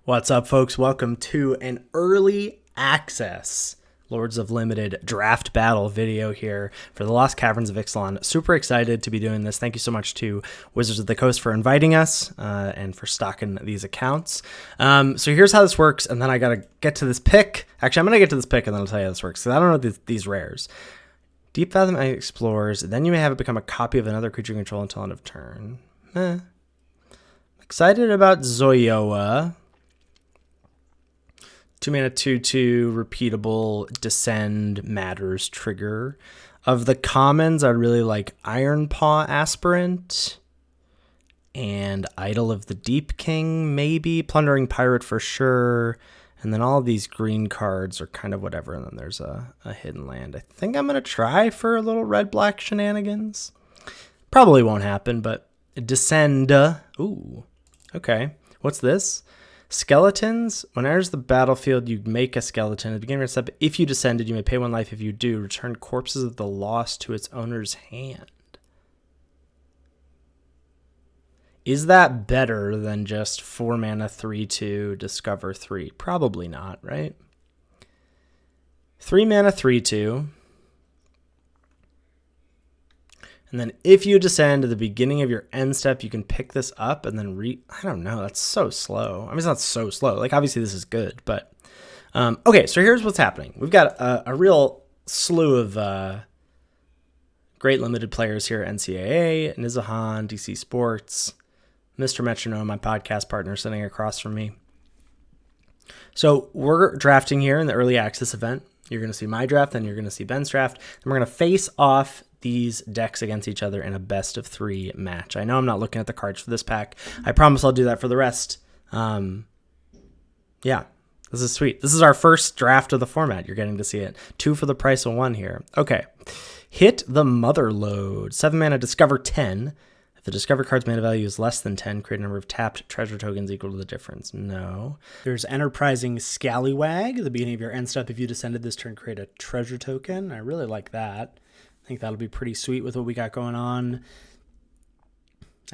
What's up, folks? Welcome to an early access Lords of Limited draft battle video here for the Lost Caverns of Ixalan. Super excited to be doing this. Thank you so much to Wizards of the Coast for inviting us and for stocking these accounts. So here's how this works, and then I gotta get to this pick. Actually, I'm gonna get to this pick and then I'll tell you how this works, because I don't know these rares. Deep Fathom Explores, then you may have it become a copy of another creature you control until end of turn. Excited about Zoyoa. 2-mana 2/2 repeatable descend matters trigger. Of the commons, I really like Iron Paw Aspirant and Idol of the Deep King, maybe. Plundering Pirate for sure. And then all of these green cards are kind of whatever. And then there's a hidden land. I think I'm going to try for a little red-black shenanigans. Probably won't happen, but descend. Ooh, okay. What's this? Skeletons. When it enters the battlefield, you make a skeleton. At the beginning of your step, if you descended, you may pay 1 life. If you do, return Corpses of the Lost to its owner's hand. Is that better than just 4 mana 3/2 discover 3? Probably not, right? 3 mana 3/2. And then if you descend at the beginning of your end step, you can pick this up and then I don't know. That's so slow. I mean, it's not so slow. Like, obviously this is good, but okay. So here's what's happening. We've got a real slew of great limited players here at NCAA, Nizahan, DC Sports, Mr. Metronome, my podcast partner, sitting across from me. So we're drafting here in the early access event. You're going to see my draft, then you're going to see Ben's draft, and we're going to face off these decks against each other in a best of 3 match. I know I'm not looking at the cards for this pack. I promise I'll do that for the rest. Yeah, this is sweet. This is our first draft of the format. You're getting to see it. 2 for the price of 1 here. Okay. Hit the Mother Load. 7 mana, discover 10. If the discovered card's mana value is less than 10, create a number of tapped treasure tokens equal to the difference. No. There's Enterprising Scallywag. At the beginning of your end step, if you descended this turn, create a treasure token. I really like that. I think that'll be pretty sweet with what we got going on.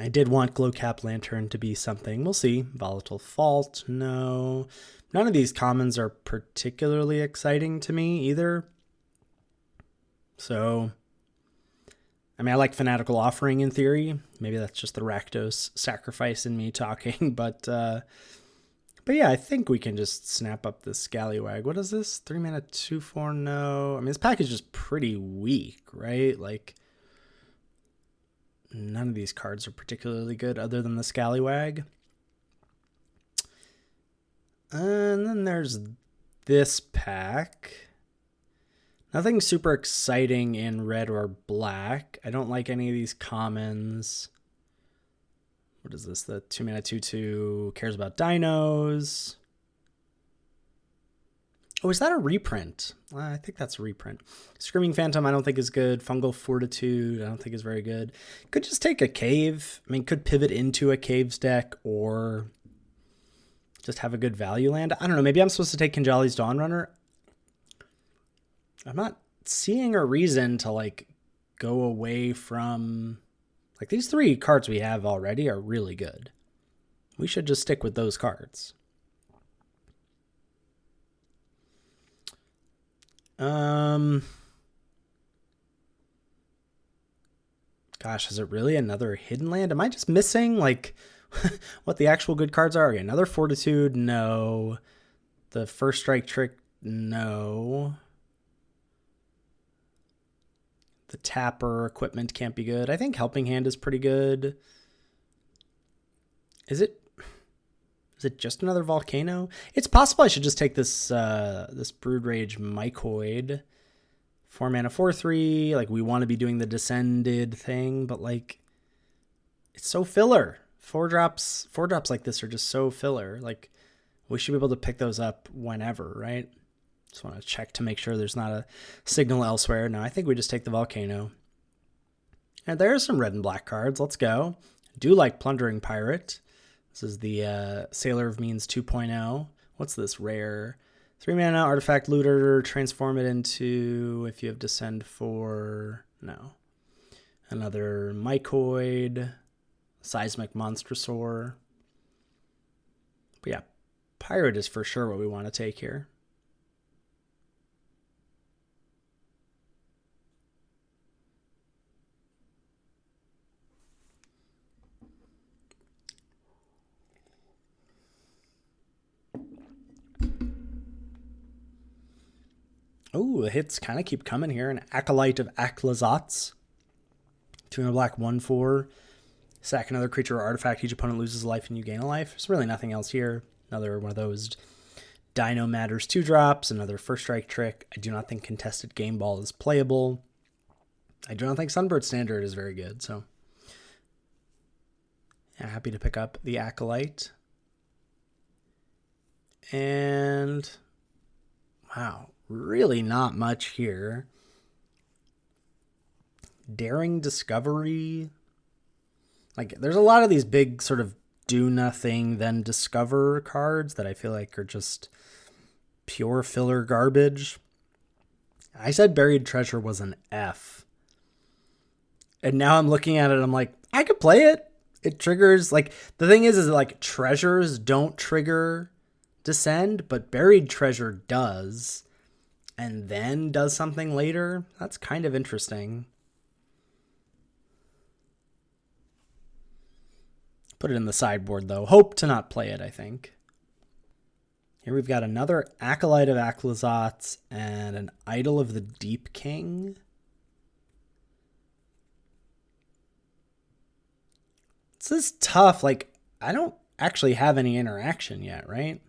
I did want Glowcap Lantern to be something. We'll see. Volatile Fault. No. None of these commons are particularly exciting to me either. So, I mean, I like Fanatical Offering in theory. Maybe that's just the Rakdos sacrifice in me talking, but yeah, I think we can just snap up this Scallywag. What is this? 3 mana 2/4. No. I mean, this pack is just pretty weak, right? Like, none of these cards are particularly good other than the Scallywag. And then there's this pack. Nothing super exciting in red or black. I don't like any of these commons. What is this? The 2 mana 2/2 cares about dinos. Oh, is that a reprint? I think that's a reprint. Screaming Phantom I don't think is good. Fungal Fortitude I don't think is very good. Could just take a cave. I mean, could pivot into a caves deck or just have a good value land. I don't know. Maybe I'm supposed to take Kinjali's Dawnrunner. I'm not seeing a reason to like go away from... Like, these 3 cards we have already are really good. We should just stick with those cards. Gosh, is it really another hidden land? Am I just missing, like, what the actual good cards are? Okay, another Fortitude, no. The First Strike Trick, no. The Tapper equipment can't be good. I think Helping Hand is pretty good. Is it just another Volcano? It's possible I should just take this this Brood Rage Mycoid. 4 mana 4/3. Like, we want to be doing the descended thing, but like, it's so filler. 4 drops like this are just so filler. Like, we should be able to pick those up whenever, right? Just want to check to make sure there's not a signal elsewhere. No, I think we just take the Volcano. And there's some red and black cards. Let's go. I do like Plundering Pirate. This is the Sailor of Means 2.0. What's this rare? 3 mana Artifact Looter. Transform it into, if you have Descend 4. No. Another Mycoid. Seismic Monstrosaur. But yeah, Pirate is for sure what we want to take here. Oh, the hits kind of keep coming here. An Acolyte of Aklazats. 2 in a black, 1/4. Sack another creature or artifact. Each opponent loses a life and you gain a life. There's really nothing else here. Another one of those Dino Matters 2-drops. Another first strike trick. I do not think Contested Game Ball is playable. I do not think Sunbird Standard is very good. So, yeah, happy to pick up the Acolyte. And, wow, really not much here. Daring Discovery. Like, there's a lot of these big sort of do nothing, then discover cards that I feel like are just pure filler garbage. I said Buried Treasure was an F. And now I'm looking at it, I'm like, I could play it. It triggers, like, the thing is like, treasures don't trigger Descend, but Buried Treasure does. And then does something later. That's kind of interesting. Put it in the sideboard, though. Hope to not play it, I think. Here we've got another Acolyte of Aklazats and an Idol of the Deep King. This is tough. Like, I don't actually have any interaction yet, right?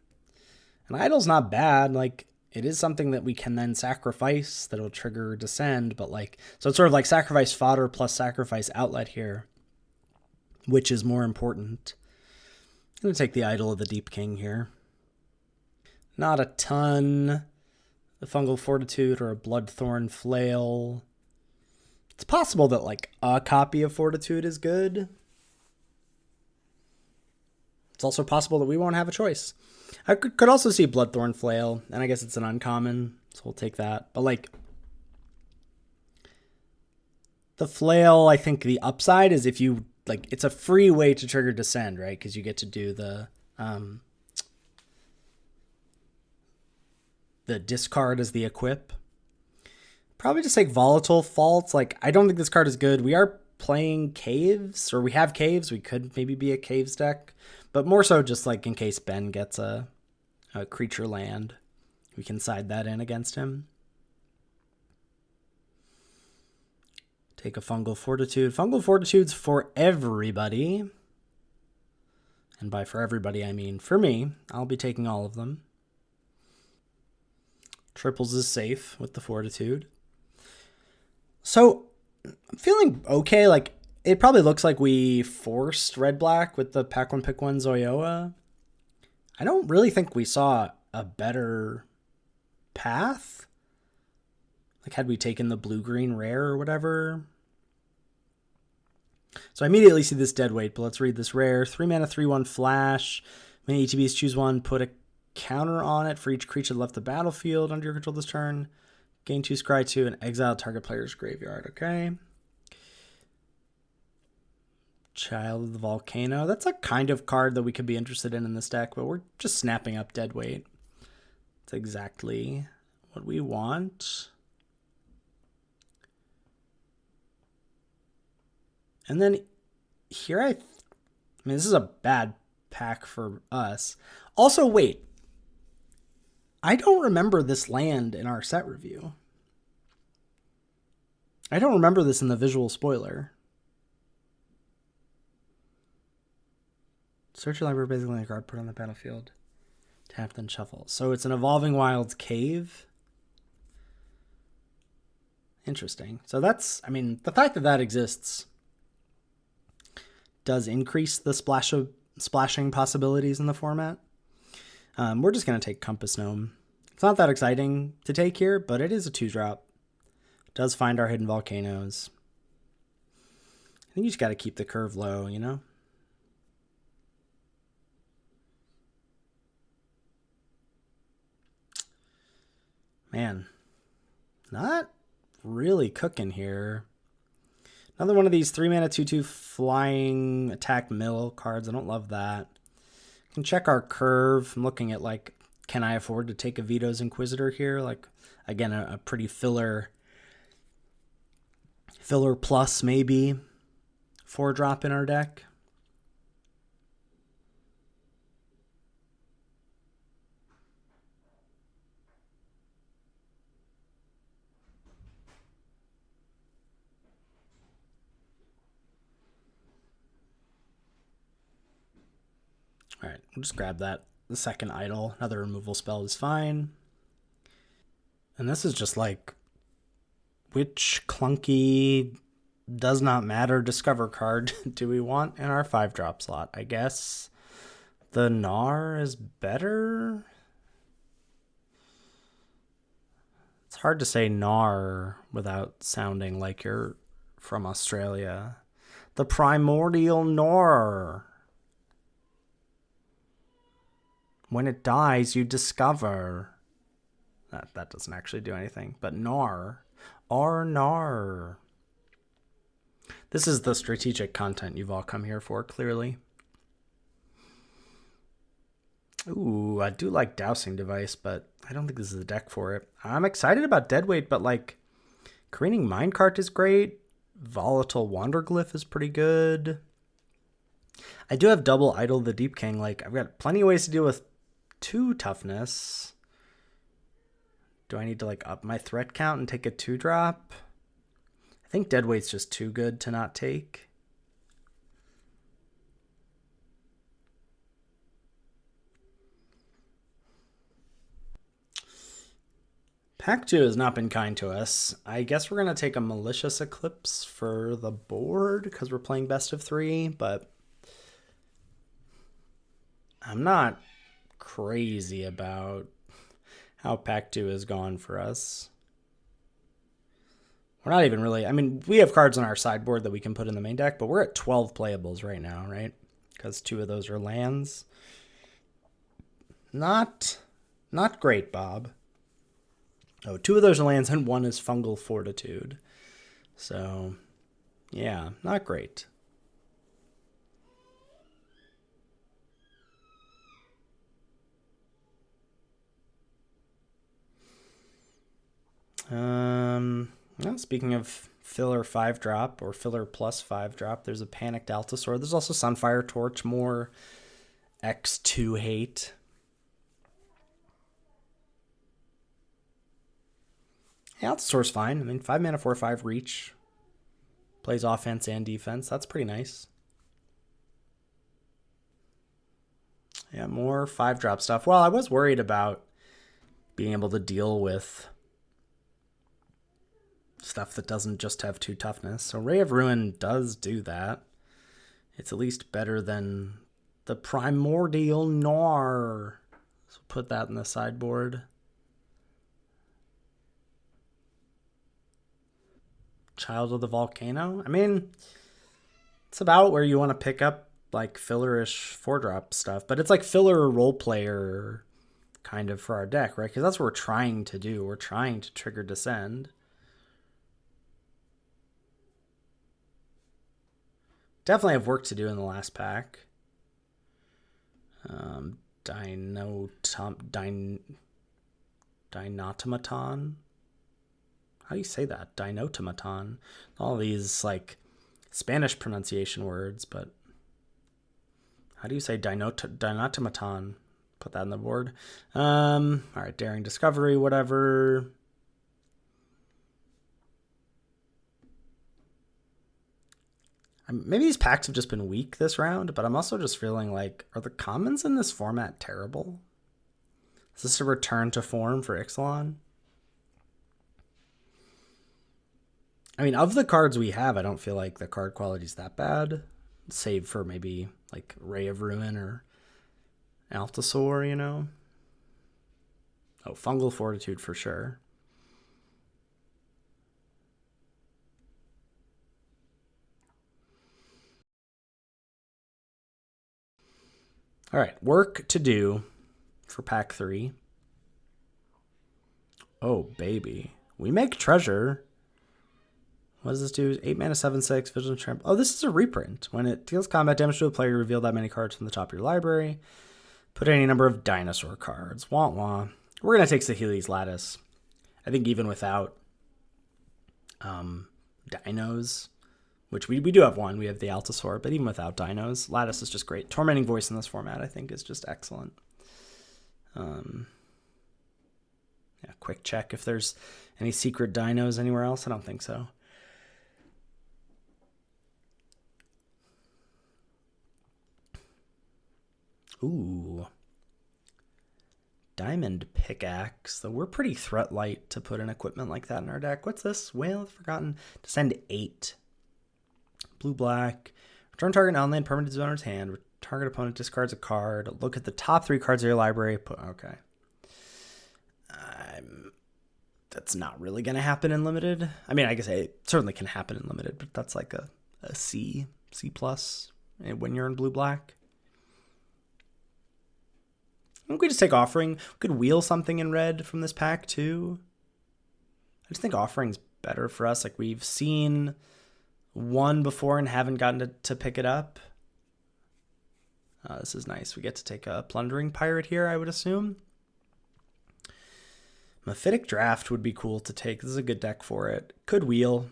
An Idol's not bad. Like, it is something that we can then sacrifice that'll trigger Descend, but like, so it's sort of like sacrifice fodder plus sacrifice outlet here. Which is more important? I'm going to take the Idol of the Deep King here. Not a ton. The Fungal Fortitude or a Bloodthorn Flail. It's possible that like a copy of Fortitude is good. It's also possible that we won't have a choice. I could also see Bloodthorn Flail, and I guess it's an uncommon, so we'll take that. But like, the Flail, I think the upside is if you, like, it's a free way to trigger Descend, right? Because you get to do the discard as the equip. Probably just take Volatile Faults. Like, I don't think this card is good. We are playing Caves, or we have Caves. We could maybe be a Caves deck. But more so just, like, in case Ben gets a creature land, we can side that in against him. Take a Fungal Fortitude. Fungal Fortitude's for everybody. And by for everybody, I mean for me. I'll be taking all of them. Triples is safe with the Fortitude. So, I'm feeling okay. Like, it probably looks like we forced red-black with the Pack 1 Pick 1 Zoyoa. I don't really think we saw a better path. Like, had we taken the blue-green rare or whatever. So I immediately see this dead weight, but let's read this rare. 3 mana, 3/1 flash. Many ETBs, choose one, put a counter on it for each creature that left the battlefield under your control this turn. Gain 2, scry 2, and exile target player's graveyard. Okay. Child of the Volcano. That's a kind of card that we could be interested in this deck, but we're just snapping up dead weight. That's exactly what we want. And then here I mean, this is a bad pack for us. Also, wait. I don't remember this land in our set review. I don't remember this in the visual spoiler. Search your library, basically a card, put on the battlefield. Tap, then shuffle. So it's an Evolving Wilds Cave. Interesting. So that's, I mean, the fact that that exists does increase the splashing possibilities in the format. We're just going to take Compass Gnome. It's not that exciting to take here, but it is a 2-drop. It does find our hidden volcanoes. I think you just got to keep the curve low, you know? Man, not really cooking here. Another one of these 3 mana 2/2 flying attack mill cards. I don't love that. can check our curve. I'm looking at like, can I afford to take a Vito's Inquisitor here? Like, again, a pretty filler plus maybe 4-drop in our deck. All right, we'll just grab that. The second idol, another removal spell is fine. And this is just like, which clunky does not matter discover card do we want in our 5-drop slot? I guess the Gnar is better. It's hard to say Gnar without sounding like you're from Australia. The primordial Gnar. When it dies, you discover. That doesn't actually do anything. But Gnar. Gnar. This is the strategic content you've all come here for, clearly. Ooh, I do like Dowsing Device, but I don't think this is the deck for it. I'm excited about Deadweight, but like, Careening Minecart is great. Volatile Wanderglyph is pretty good. I do have double Idol the Deep King. Like, I've got plenty of ways to deal with 2 toughness. Do I need to like up my threat count and take a 2-drop? I think Deadweight's just too good to not take. Pack 2 has not been kind to us. I guess we're going to take a Malicious Eclipse for the board because we're playing best of 3, but I'm not crazy about how Pack 2 has gone for us. We're not even really, I mean, we have cards on our sideboard that we can put in the main deck, but we're at 12 playables right now, right? Because 2 of those are lands. Not great, Bob. Oh, 2 of those are lands and 1 is Fungal Fortitude. So, yeah, not great. Well, speaking of filler 5-drop or filler plus 5-drop, there's a Panicked Altasaur. There's also Sunfire Torch, more X2 hate. Yeah, Altasaur's fine. I mean, 5 mana, 4/5 reach. Plays offense and defense. That's pretty nice. Yeah, more 5-drop stuff. Well, I was worried about being able to deal with stuff that doesn't just have 2 toughness. So Ray of Ruin does do that. It's at least better than the Primordial Gnar. So put that in the sideboard. Child of the Volcano. I mean, it's about where you want to pick up like fillerish 4-drop stuff, but it's like filler role player kind of for our deck, right? Because that's what we're trying to do. We're trying to trigger Descend. Definitely have work to do in the last pack. Dinotomaton. How do you say that? Dinotomaton. All these like Spanish pronunciation words, but how do you say Dinotomaton? Put that on the board. All right, Daring Discovery, whatever. Maybe these packs have just been weak this round, but I'm also just feeling like, are the commons in this format terrible? Is this a return to form for Ixalan? I mean, of the cards we have, I don't feel like the card quality is that bad, save for maybe like Ray of Ruin or Altasaur, you know? Oh, Fungal Fortitude for sure. All right, work to do for pack 3. Oh, baby. We make treasure. What does this do? 8 mana, 7/6, Vigilant Tramp. Oh, this is a reprint. When it deals combat damage to a player, you reveal that many cards from the top of your library. Put any number of dinosaur cards. Wah wah. We're going to take Saheeli's Lattice. I think even without dinos, which we do have one. We have the Altasaur, but even without dinos, Lattice is just great. Tormenting Voice in this format, I think, is just excellent. Yeah, quick check if there's any secret dinos anywhere else. I don't think so. Ooh. Diamond Pickaxe. Though we're pretty threat light to put an equipment like that in our deck. What's this? Whale of Forgotten. Descend 8. Blue-black. Return target non-land permanent to owner's hand. Target opponent discards a card. Look at the top 3 cards of your library. Okay. That's not really going to happen in Limited. I mean, I guess it certainly can happen in Limited, but that's like a C plus when you're in blue-black. I think we just take Offering. We could wheel something in red from this pack, too. I just think Offering's better for us. Like, we've seen one before and haven't gotten to pick it up. This is nice. We get to take a Plundering Pirate here, I would assume. Mephitic Draft would be cool to take. This is a good deck for it. Could wheel.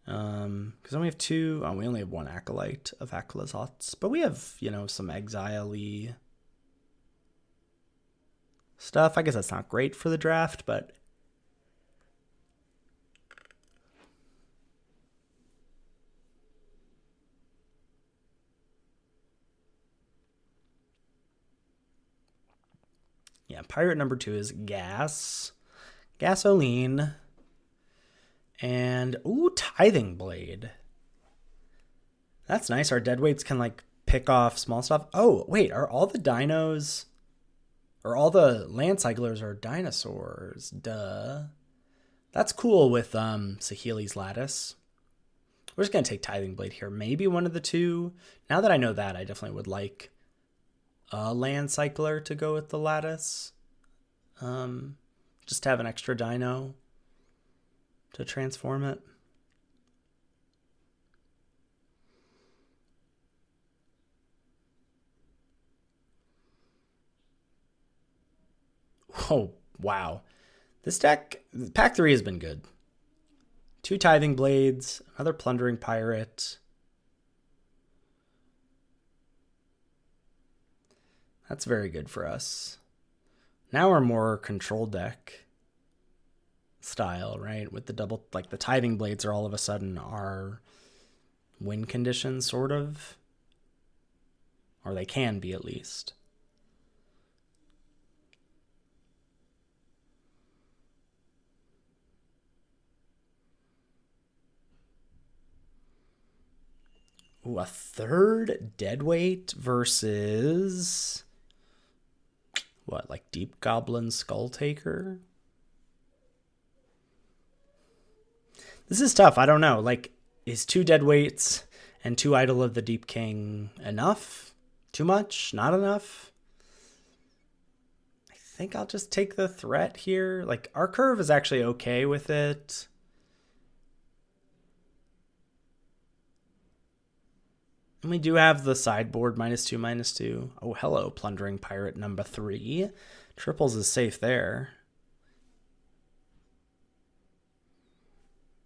Because then we have 2. Oh, we only have 1 Acolyte of Akalazots. But we have, some exile-y stuff. I guess that's not great for the draft, but yeah, pirate number 2 is Gasoline, and Tithing Blade. That's nice. Our deadweights can pick off small stuff. Oh, wait, are all the dinos or all the land cyclers are dinosaurs? Duh. That's cool with Saheeli's Lattice. We're just going to take Tithing Blade here. Maybe one of the 2. Now that I know that, I definitely would like a land cycler to go with the Lattice. Just to have an extra dino to transform it. Oh, wow. This deck, pack 3 has been good. 2 Tithing Blades, another Plundering Pirate. That's very good for us. Now we're more control deck style, right? With the double, the Tithing Blades are all of a sudden our win conditions, sort of. Or they can be, at least. Ooh, a 3rd Deadweight versus what, Deep Goblin Skull Taker? This is tough. I don't know. Is 2 Deadweights and 2 Idol of the Deep King enough? Too much? Not enough? I think I'll just take the threat here. Our curve is actually okay with it. And we do have the sideboard -2/-2. Oh, hello, Plundering Pirate number 3. Triples is safe there.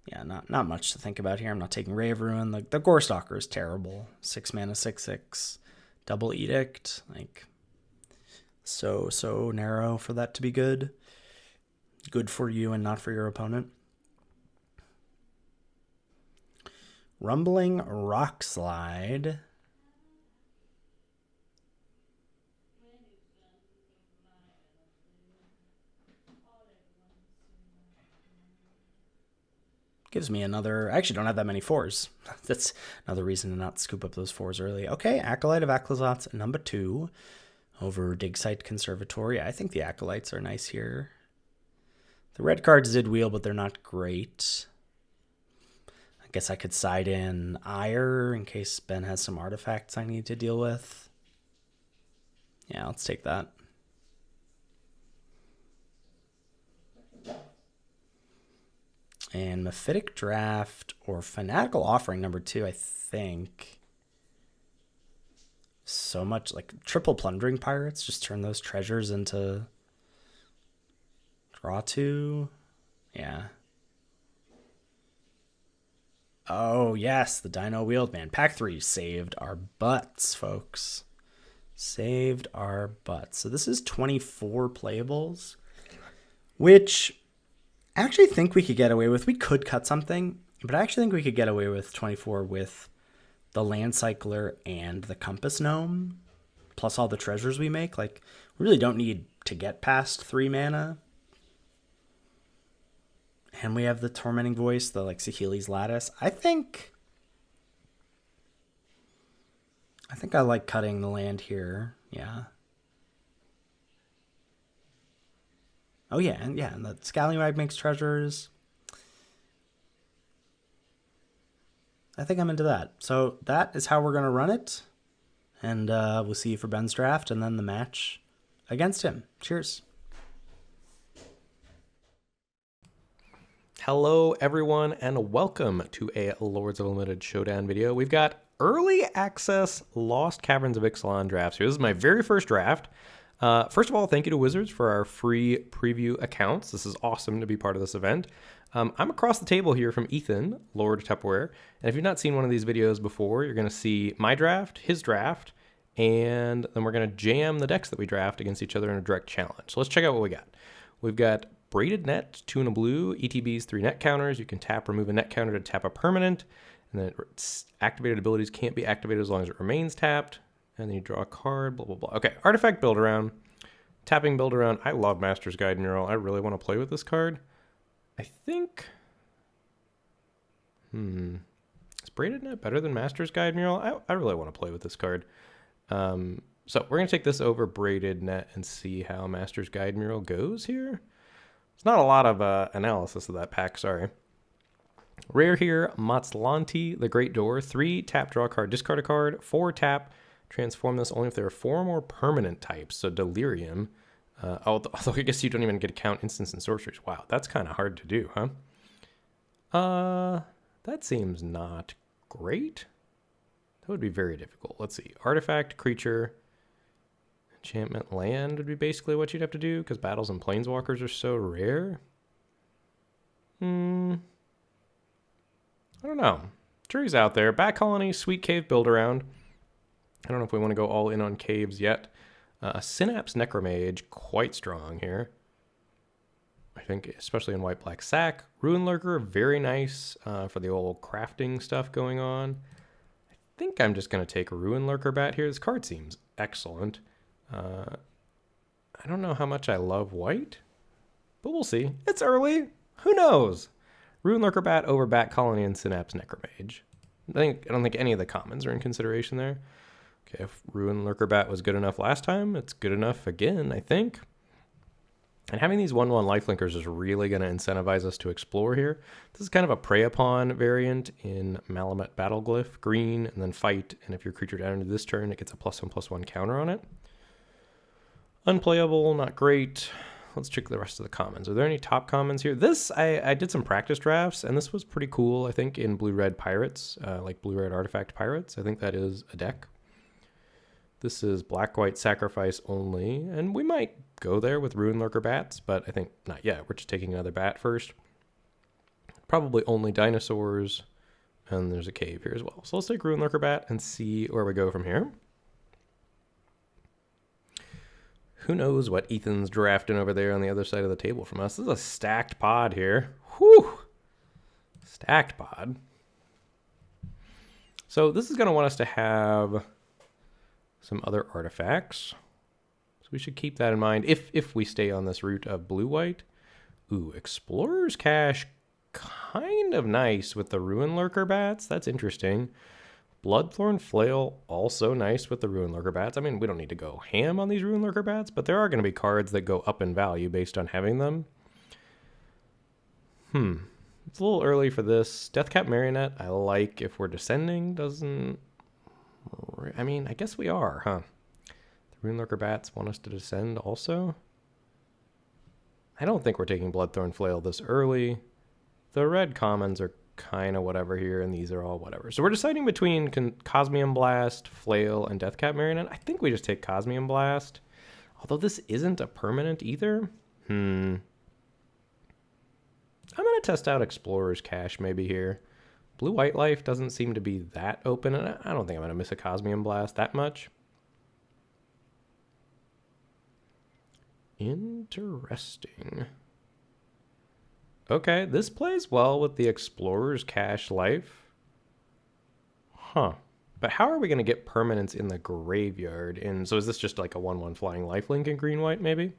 Yeah, not much to think about here. I'm not taking Ray of Ruin. The Gore Stalker is terrible. 6 mana, 6/6. Double Edict. So narrow for that to be good. Good for you and not for your opponent. Rumbling Rock Slide. Gives me another... I actually don't have that many 4s. That's another reason to not scoop up those 4s early. Okay, Acolyte of Akalazots, number 2. Over Dig Site Conservatory. I think the Acolytes are nice here. The red cards did wheel, but they're not great. I guess I could side in Ire in case Ben has some artifacts I need to deal with. Yeah, let's take that. And Mephitic Draft or Fanatical Offering number 2, I think. so much, like triple plundering pirates, just turn those treasures into draw 2. Yeah. Oh, yes, the Dino Wieldman. Pack 3 saved our butts, folks. Saved our butts. So this is 24 playables, which I actually think we could get away with. We could cut something, but I actually think we could get away with 24 with the Land Cycler and the Compass Gnome, plus all the treasures we make. Like, we really don't need to get past 3 mana. And we have the Tormenting Voice, the like Saheeli's Lattice. I think I like cutting the land here. Yeah. Oh yeah, and the Scallywag makes treasures. I think I'm into that. So that is how we're gonna run it. And we'll see you for Ben's draft and then the match against him. Cheers. Hello everyone and welcome to a Lords of Unlimited Showdown video. We've got early access Lost Caverns of Ixalan drafts here. This is my very first draft. First of all, thank you to Wizards for our free preview accounts. This is awesome to be part of this event. I'm across the table here from Ethan, Lord Tupperware, and if you've not seen one of these videos before, you're going to see my draft, his draft, and then we're going to jam the decks that we draft against each other in a direct challenge. So let's check out what we got. We've got Braided Net, 2 and a blue, ETB's 3 net counters. You can tap, remove a net counter to tap a permanent, and then activated abilities can't be activated as long as it remains tapped. And then you draw a card, blah, blah, blah. Okay, Artifact Build Around, Tapping Build Around. I love Master's Guide Mural. I really want to play with this card. I think, is Braided Net better than Master's Guide Mural? I really want to play with this card. So we're going to take this over Braided Net and see how Master's Guide Mural goes here. It's not a lot of analysis of that pack, sorry. Rare here, Matslanti, the Great Door. 3, tap, draw a card, discard a card. 4, tap, transform this only if there are 4 or more permanent types. So Delirium. Although I guess you don't even get to count instants and sorceries. Wow, that's kind of hard to do, huh? That seems not great. That would be very difficult. Let's see. Artifact, creature, enchantment, land would be basically what you'd have to do because battles and planeswalkers are so rare. I don't know. Jury's out there. Bat Colony, Sweet Cave, Build Around. I don't know if we want to go all in on caves yet. Synapse Necromage, quite strong here. I think especially in White-Black Sack. Ruin Lurker, very nice for the old crafting stuff going on. I think I'm just going to take a Ruin Lurker Bat here. This card seems excellent. I don't know how much I love white, but we'll see. It's early. Who knows? Ruin Lurker Bat over Bat Colony and Synapse Necromage. I don't think any of the commons are in consideration there. Okay, if Ruin Lurker Bat was good enough last time, it's good enough again, I think. And having these 1/1 lifelinkers is really going to incentivize us to explore here. This is kind of a Prey Upon variant in Malamet Battleglyph, green, and then fight. And if your creature down into this turn, it gets a +1/+1 counter on it. Unplayable, not great. Let's check the rest of the commons. Are there any top commons here? This, I did some practice drafts, and this was pretty cool, I think, in Blue-Red Pirates, like Blue-Red Artifact Pirates. I think that is a deck. This is Black-White Sacrifice only, and we might go there with Ruin Lurker Bats, but I think not yet. We're just taking another bat first. Probably only dinosaurs, and there's a cave here as well. So let's take Ruin Lurker Bat and see where we go from here. Who knows what Ethan's drafting over there on the other side of the table from us. This is a stacked pod here. Whew! Stacked pod. So this is going to want us to have some other artifacts. So we should keep that in mind if we stay on this route of blue-white. Ooh, Explorer's Cache, kind of nice with the Ruin Lurker Bats. That's interesting. Bloodthorn Flail, also nice with the Ruin Lurker Bats. I mean, we don't need to go ham on these Ruin Lurker Bats, but there are going to be cards that go up in value based on having them. It's a little early for this. Deathcap Marionette, I like if we're descending. Doesn't... I mean, I guess we are, huh? The Ruin Lurker Bats want us to descend also. I don't think we're taking Bloodthorn Flail this early. The red commons are kind of whatever here, and these are all whatever. So we're deciding between Cosmium Blast, Flail, and Deathcap Marionette. I think we just take Cosmium Blast, although this isn't a permanent either. I'm going to test out Explorer's Cache maybe here. Blue-White Life doesn't seem to be that open, and I don't think I'm going to miss a Cosmium Blast that much. Interesting. Okay, this plays well with the Explorer's Cache life. Huh. But how are we going to get permanents in the graveyard? And so is this just like a 1/1 flying lifelink in green-white, maybe?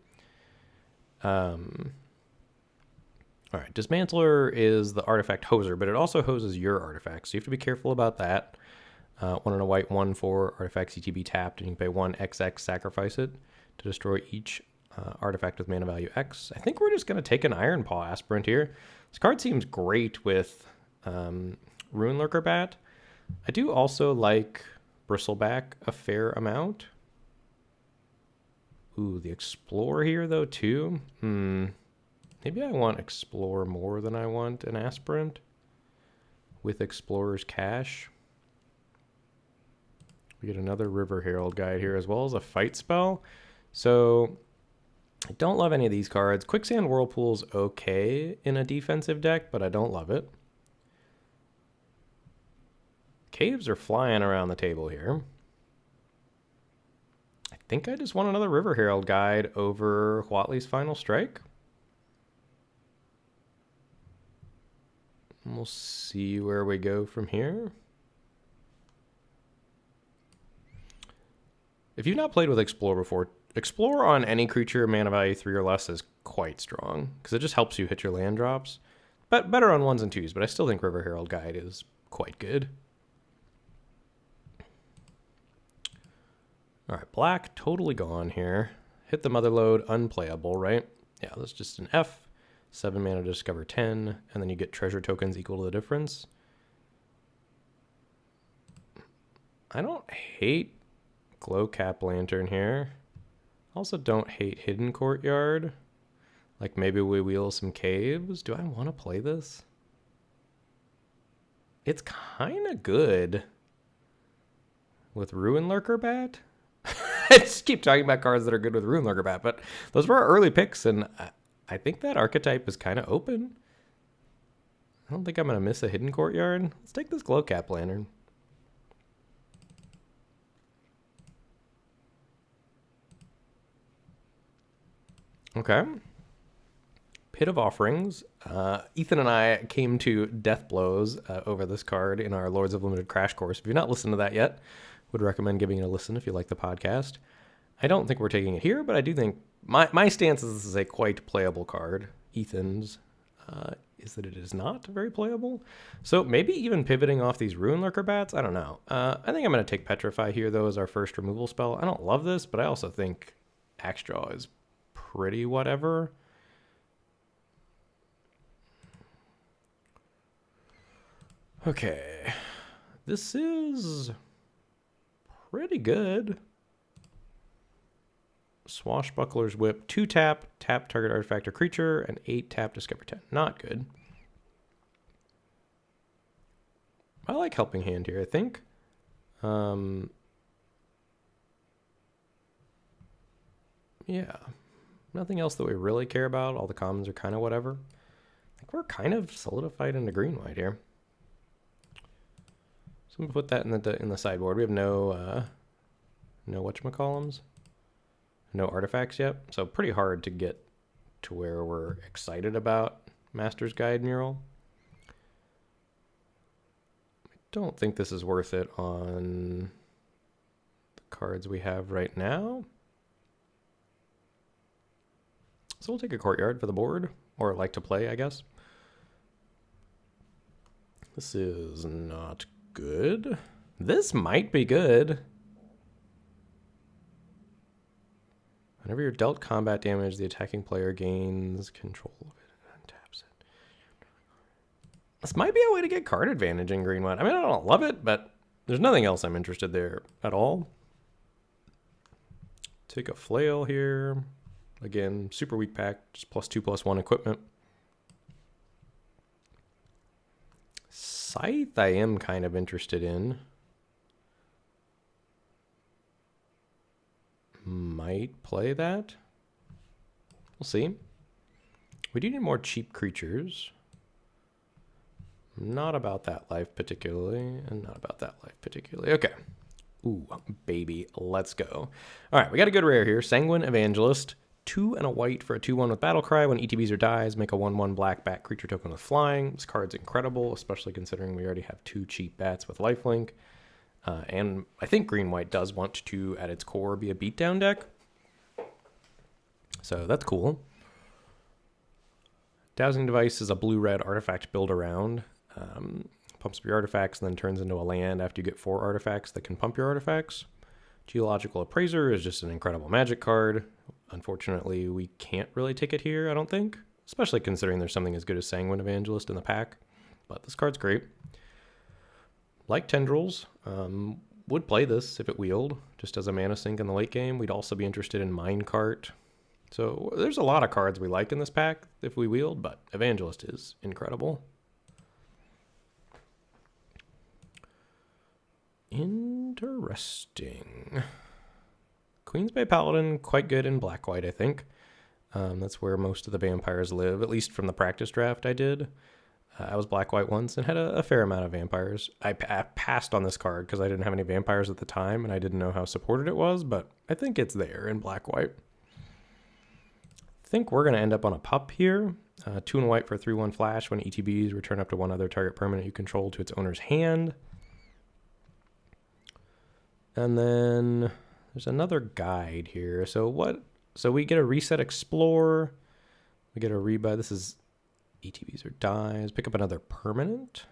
All right, Dismantler is the artifact hoser, but it also hoses your artifacts, so you have to be careful about that. 1 and a white, 1/4 artifact CTB tapped, and you can pay 1 XX, sacrifice it to destroy each artifact with mana value X. I think we're just going to take an Iron Paw Aspirant here. This card seems great with Ruin Lurker Bat. I do also like Bristleback a fair amount. Ooh, the Explorer here, though, too. Maybe I want Explorer more than I want an Aspirant with Explorer's Cache. We get another River Herald Guide here, as well as a Fight Spell. So I don't love any of these cards. Quicksand Whirlpool's okay in a defensive deck, but I don't love it. Caves are flying around the table here. I think I just want another River Herald Guide over Huatli's Final Strike. And we'll see where we go from here. If you've not played with Explore before, Explore on any creature mana value 3 or less is quite strong, because it just helps you hit your land drops. But better on 1s and 2s, but I still think River Herald Guide is quite good. Alright, black totally gone here. Hit the Motherlode, unplayable, right? Yeah, that's just an F. 7 mana to discover 10, and then you get treasure tokens equal to the difference. I don't hate Glowcap Lantern here. Also don't hate Hidden Courtyard. Like maybe we wheel some caves. Do I want to play this? It's kind of good with Ruin Lurker Bat. I just keep talking about cards that are good with Ruin Lurker Bat, but those were our early picks, and I think that archetype is kind of open. I don't think I'm going to miss a Hidden Courtyard. Let's take this Glowcap Lantern. Okay. Pit of Offerings. Ethan and I came to death blows over this card in our Lords of Limited crash course. If you've not listened to that yet, would recommend giving it a listen if you like the podcast. I don't think we're taking it here, but I do think my stance is this is a quite playable card. Ethan's is that it is not very playable. So maybe even pivoting off these Ruin Lurker Bats, I don't know. I think I'm going to take Petrify here, though, as our first removal spell. I don't love this, but I also think Axe Draw is pretty whatever. Okay. This is pretty good. Swashbuckler's Whip, 2 tap, tap target artifact or creature, and 8 tap, discover 10. Not good. I like Helping Hand here, I think. Yeah. Nothing else that we really care about. All the commons are kind of whatever. I think we're kind of solidified into green-white here. So I'm gonna put that in the sideboard. We have no whatchamacallums. No artifacts yet, so pretty hard to get to where we're excited about Master's Guide Mural. I don't think this is worth it on the cards we have right now. So we'll take a Courtyard for the board, or like to play, I guess. This is not good. This might be good. Whenever you're dealt combat damage, the attacking player gains control of it and taps it. This might be a way to get card advantage in green white. I mean, I don't love it, but there's nothing else I'm interested there at all. Take a Flail here. Again, super weak pack, just +2/+1 equipment. Scythe I am kind of interested in. Might play that. We'll see. We do need more cheap creatures. Not about that life particularly, and not about that life particularly. Okay. Ooh, baby, let's go. All right, we got a good rare here. Sanguine Evangelist. 2 and a white for a 2/1 with Battlecry. When ETBs or dies, make a 1/1 black bat creature token with flying. This card's incredible, especially considering we already have 2 cheap bats with lifelink. And I think green-white does want to, at its core, be a beatdown deck. So that's cool. Dowsing Device is a blue-red artifact build around. Pumps up your artifacts and then turns into a land after you get 4 artifacts that can pump your artifacts. Geological Appraiser is just an incredible magic card. Unfortunately, we can't really take it here, I don't think. Especially considering there's something as good as Sanguine Evangelist in the pack. But this card's great. Like Tendrils, would play this if it wheeled, just as a mana sink in the late game. We'd also be interested in Minecart. So there's a lot of cards we like in this pack if we wheeled, but Evangelist is incredible. Interesting. Queensbay Paladin, quite good in black-white, I think. That's where most of the vampires live, at least from the practice draft I did. I was black-white once and had a fair amount of vampires. I passed on this card because I didn't have any vampires at the time and I didn't know how supported it was, but I think it's there in black-white. I think we're going to end up on a pup here. 2 and white for a 3/1 flash. When ETBs, return up to 1 other target permanent you control to its owner's hand. And then there's another guide here. So we get a reset Explorer. We get a rebuy. This is ETBs or dies. Pick up another permanent.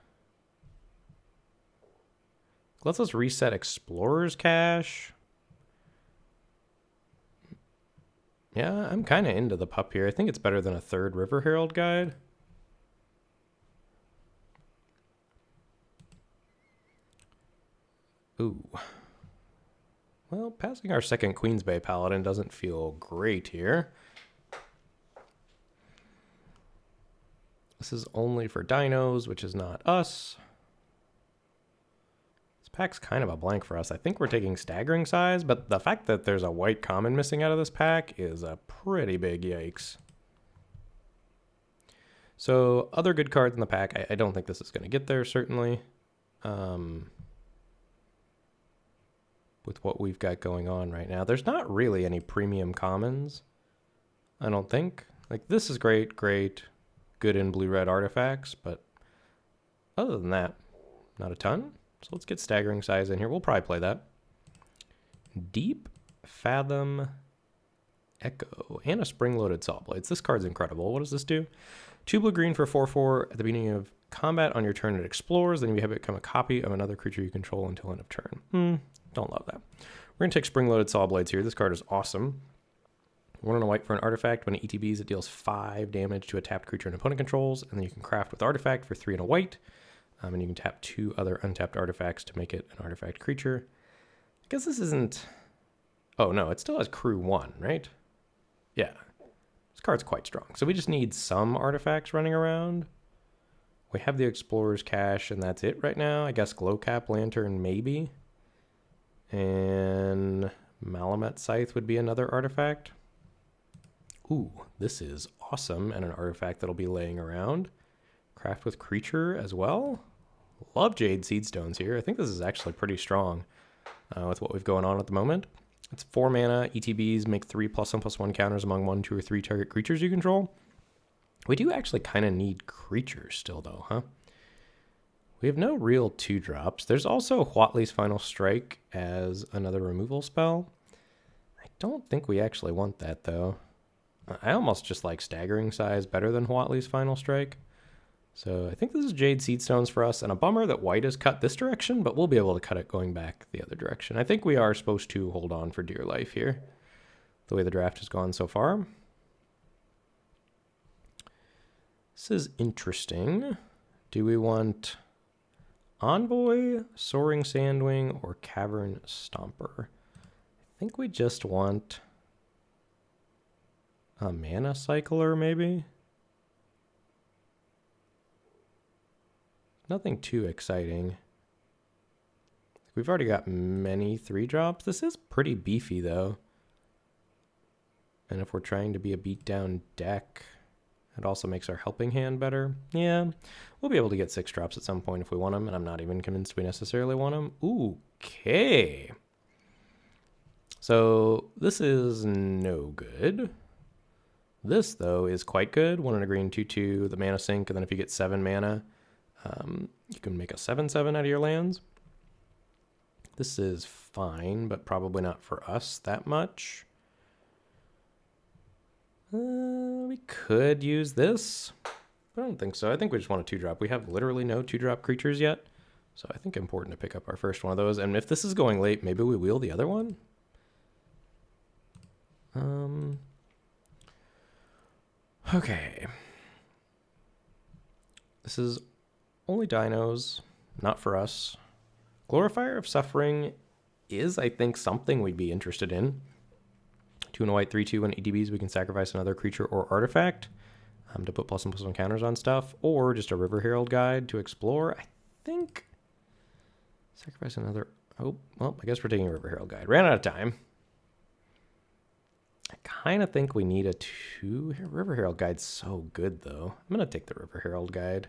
Let's us reset Explorer's Cache. Yeah, I'm kind of into the pup here. I think it's better than a 3rd River Herald guide. Ooh. Well, passing our second Queensbay Paladin doesn't feel great here. This is only for dinos, which is not us. This pack's kind of a blank for us. I think we're taking Staggering Size, but the fact that there's a white common missing out of this pack is a pretty big yikes. So, other good cards in the pack. I don't think this is going to get there, certainly. With what we've got going on right now. There's not really any premium commons, I don't think. Like, this is great, good in blue-red artifacts, but other than that, not a ton. So let's get Staggering Size in here. We'll probably play that. Deep Fathom Echo and a Spring-Loaded Saw Blades. This card's incredible. What does this do? 2 blue-green for 4/4 at the beginning of combat on your turn it explores, then you have it become a copy of another creature you control until end of turn. Don't love that. We're going to take Spring-Loaded Saw Blades here. This card is awesome. 1 and a white for an artifact. When it ETBs, it deals 5 damage to a tapped creature an opponent controls, and then you can craft with artifact for 3 and a white, and you can tap 2 other untapped artifacts to make it an artifact creature. I guess this isn't... Oh, no, it still has crew 1, right? Yeah. This card's quite strong. So we just need some artifacts running around. We have the Explorer's Cache, and that's it right now. I guess Glowcap Lantern, maybe. And Malamet Scythe would be another artifact. Ooh, this is awesome, and an artifact that'll be laying around. Craft with creature as well. Love Jade Seedstones here. I think this is actually pretty strong with what we've going on at the moment. It's 4 mana, ETBs, make 3+1/+1 counters among 1, 2, or 3 target creatures you control. We do actually kind of need creatures still, though, huh? We have no real 2-drops. There's also Huatli's Final Strike as another removal spell. I don't think we actually want that, though. I almost just like Staggering Size better than Huatli's Final Strike. So I think this is Jade Seedstones for us, and a bummer that white is cut this direction, but we'll be able to cut it going back the other direction. I think we are supposed to hold on for dear life here, the way the draft has gone so far. This is interesting. Do we want Envoy, Soaring Sandwing, or Cavern Stomper? I think we just want a Mana Cycler, maybe? Nothing too exciting. We've already got many 3-drops. This is pretty beefy, though. And if we're trying to be a beatdown deck, it also makes our helping hand better. Yeah, we'll be able to get 6 drops at some point if we want them, and I'm not even convinced we necessarily want them. Okay. So this is no good. This, though, is quite good. 1 and a green, 2/2, the mana sink, and then if you get 7 mana, you can make a 7/7 out of your lands. This is fine, but probably not for us that much. We could use this, but I don't think so. I think we just want a 2-drop. We have literally no 2-drop creatures yet, so I think it's important to pick up our first one of those. And if this is going late, maybe we wheel the other one. Okay. This is only dinos, not for us. Glorifier of Suffering is, I think, something we'd be interested in. 2 and a white, 3/2, and EDBs. We can sacrifice another creature or artifact to put +1/+1 counters on stuff, or just a River Herald guide to explore. I think sacrifice another. Oh, well, I guess we're taking a River Herald guide. Ran out of time. I kind of think we need a 2. River Herald guide's so good, though. I'm going to take the River Herald guide.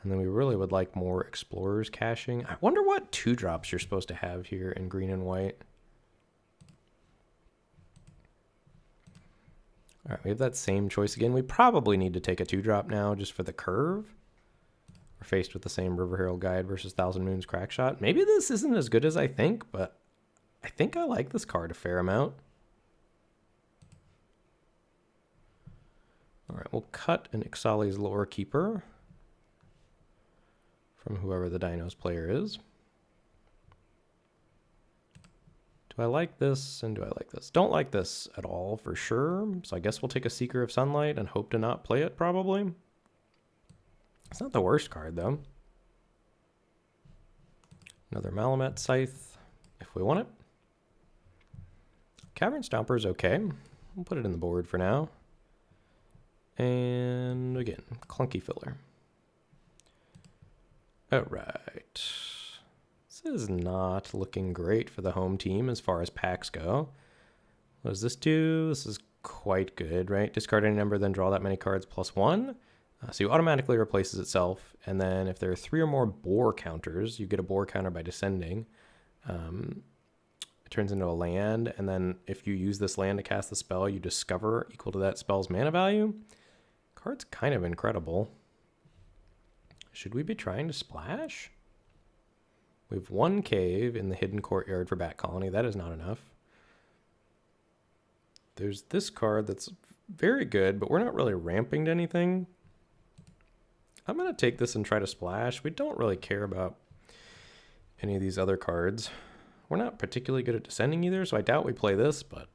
And then we really would like more Explorers caching. I wonder what 2-drops you're supposed to have here in green and white. All right, we have that same choice again. We probably need to take a 2-drop now just for the curve. We're faced with the same River Herald guide versus Thousand Moons Crackshot. Maybe this isn't as good as I think, but I think I like this card a fair amount. All right, we'll cut an Ixali's Lore Keeper from whoever the Dinos player is. Do I like this and do I like this? Don't like this at all for sure. So I guess we'll take a Seeker of Sunlight and hope to not play it probably. It's not the worst card though. Another Malamet Scythe if we want it. Cavern Stomper is okay. We'll put it in the board for now. And again, clunky filler. All right. This is not looking great for the home team as far as packs go. What does this do? This is quite good, right? Discard any number, then draw that many cards +1. So you automatically replaces itself. And then if there are 3 or more boar counters, you get a boar counter by descending. It turns into a land. And then if you use this land to cast the spell, you discover equal to that spell's mana value. Card's kind of incredible. Should we be trying to splash? We have 1 cave in the hidden courtyard for Bat Colony. That is not enough. There's this card that's very good, but we're not really ramping to anything. I'm going to take this and try to splash. We don't really care about any of these other cards. We're not particularly good at descending either, so I doubt we play this, but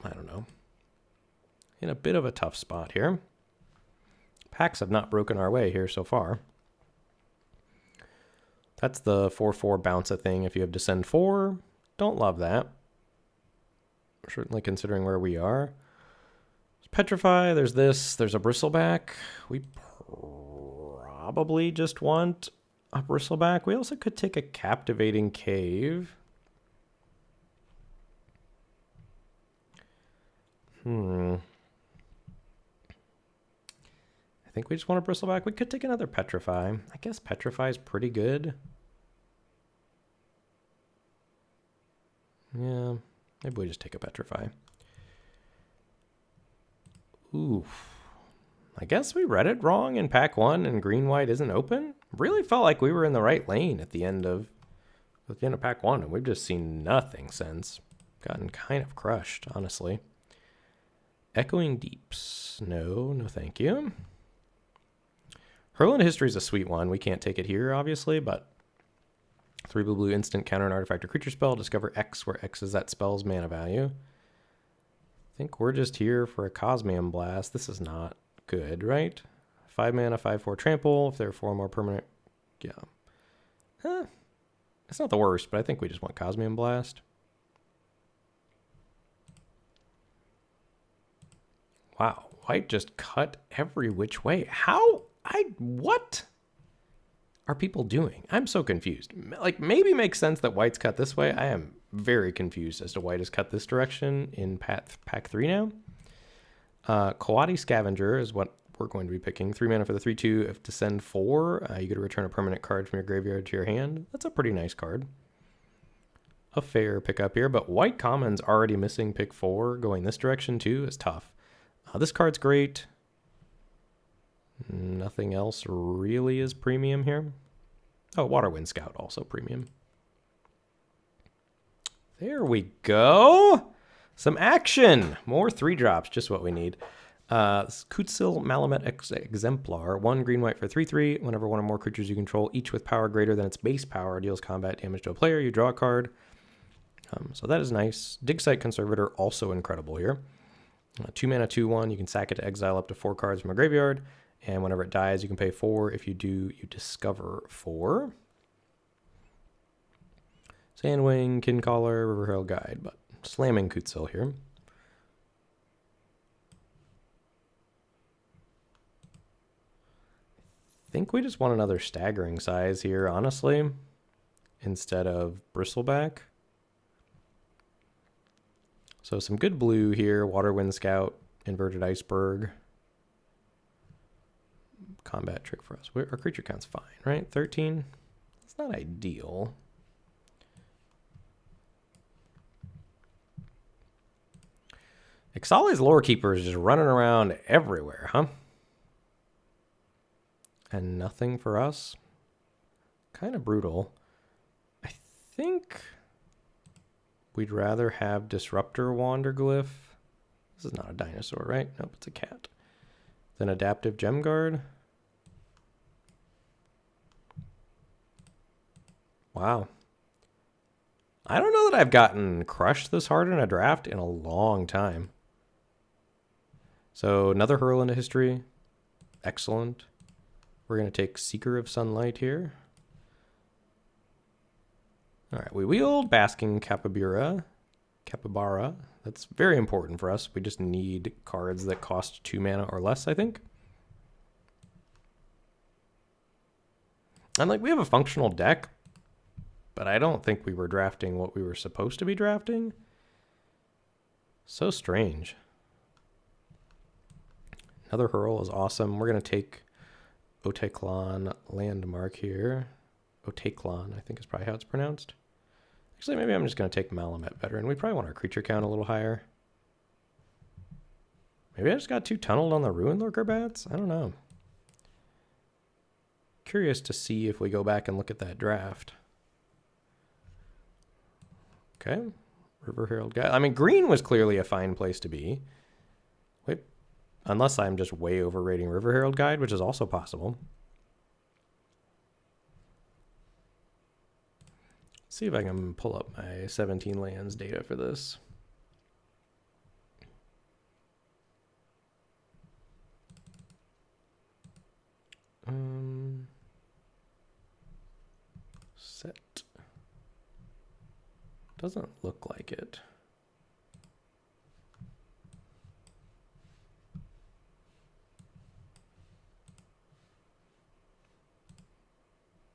I don't know. In a bit of a tough spot here. Packs have not broken our way here so far. That's the 4/4 bounce a thing if you have descend 4. Don't love that. Certainly considering where we are. There's Petrify, there's this, there's a Bristleback. We probably just want a Bristleback. We also could take a Captivating Cave. I think we just want a Bristleback. We could take another Petrify. I guess Petrify is pretty good. Yeah, maybe we just take a Petrify. Oof. I guess we read it wrong in pack 1 and green-white isn't open. Really felt like we were in the right lane at the end of pack 1, and we've just seen nothing since. Gotten kind of crushed, honestly. Echoing Deeps. No, no thank you. Hurl into History is a sweet one. We can't take it here, obviously, but 3 blue instant counter an artifact or creature spell. Discover X, where X is that spell's mana value. I think we're just here for a Cosmium Blast. This is not good, right? 5 mana, 5/4 trample. If there are 4 more permanent, yeah. It's not the worst, but I think we just want Cosmium Blast. Wow. White just cut every which way. What are people doing? I'm so confused. Like, maybe makes sense that white's cut this way. I am very confused as to white is cut this direction in pack 3 now. Lost Scavenger is what we're going to be picking. 3 mana for the 3/2. If descend 4, you get to return a permanent card from your graveyard to your hand. That's a pretty nice card. A fair pickup here, but white common's already missing pick 4. Going this direction too is tough. This card's great. Nothing else really is premium here. Oh, Waterwind Scout also premium. There we go. Some action. More 3-drops, just what we need. Kutsil Malamet Exemplar. 1 green-white for 3/3. Whenever one or more creatures you control, each with power greater than its base power, deals combat damage to a player, you draw a card. So that is nice. Dig Site Conservator, also incredible here. 2 mana, 2/1. You can sack it to exile up to 4 cards from a graveyard. And whenever it dies, you can pay 4. If you do, you discover 4. Sandwing, Kincaller, River Herald Guide, but slamming Kutsil here. I think we just want another staggering size here, honestly, instead of Bristleback. So some good blue here. Waterwind Scout, Inverted Iceberg. Combat trick for us. Our creature count's fine, right? 13. It's not ideal. Ixali's Lore Keeper is just running around everywhere, huh? And nothing for us. Kind of brutal. I think we'd rather have Disruptor Wanderglyph. This is not a dinosaur, right? Nope, it's a cat. Then Adaptive Gem Guard. Wow. I don't know that I've gotten crushed this hard in a draft in a long time. So another hurl into history. Excellent. We're going to take Seeker of Sunlight here. All right, we wield Basking Capybara. That's very important for us. We just need cards that cost 2 mana or less, I think. And like, we have a functional deck, but I don't think we were drafting what we were supposed to be drafting. So strange. Another hurl is awesome. We're going to take Oteklon Landmark here. Oteklon, I think is probably how it's pronounced. Actually, maybe I'm just going to take Malamet Veteran. We probably want our creature count a little higher. Maybe I just got too tunneled on the Ruin Lurker bats? I don't know. Curious to see if we go back and look at that draft. Okay. River Herald Guide. I mean, green was clearly a fine place to be. Wait. Unless I'm just way overrating River Herald Guide, which is also possible. See if I can pull up my 17 lands data for this. Set. Doesn't look like it.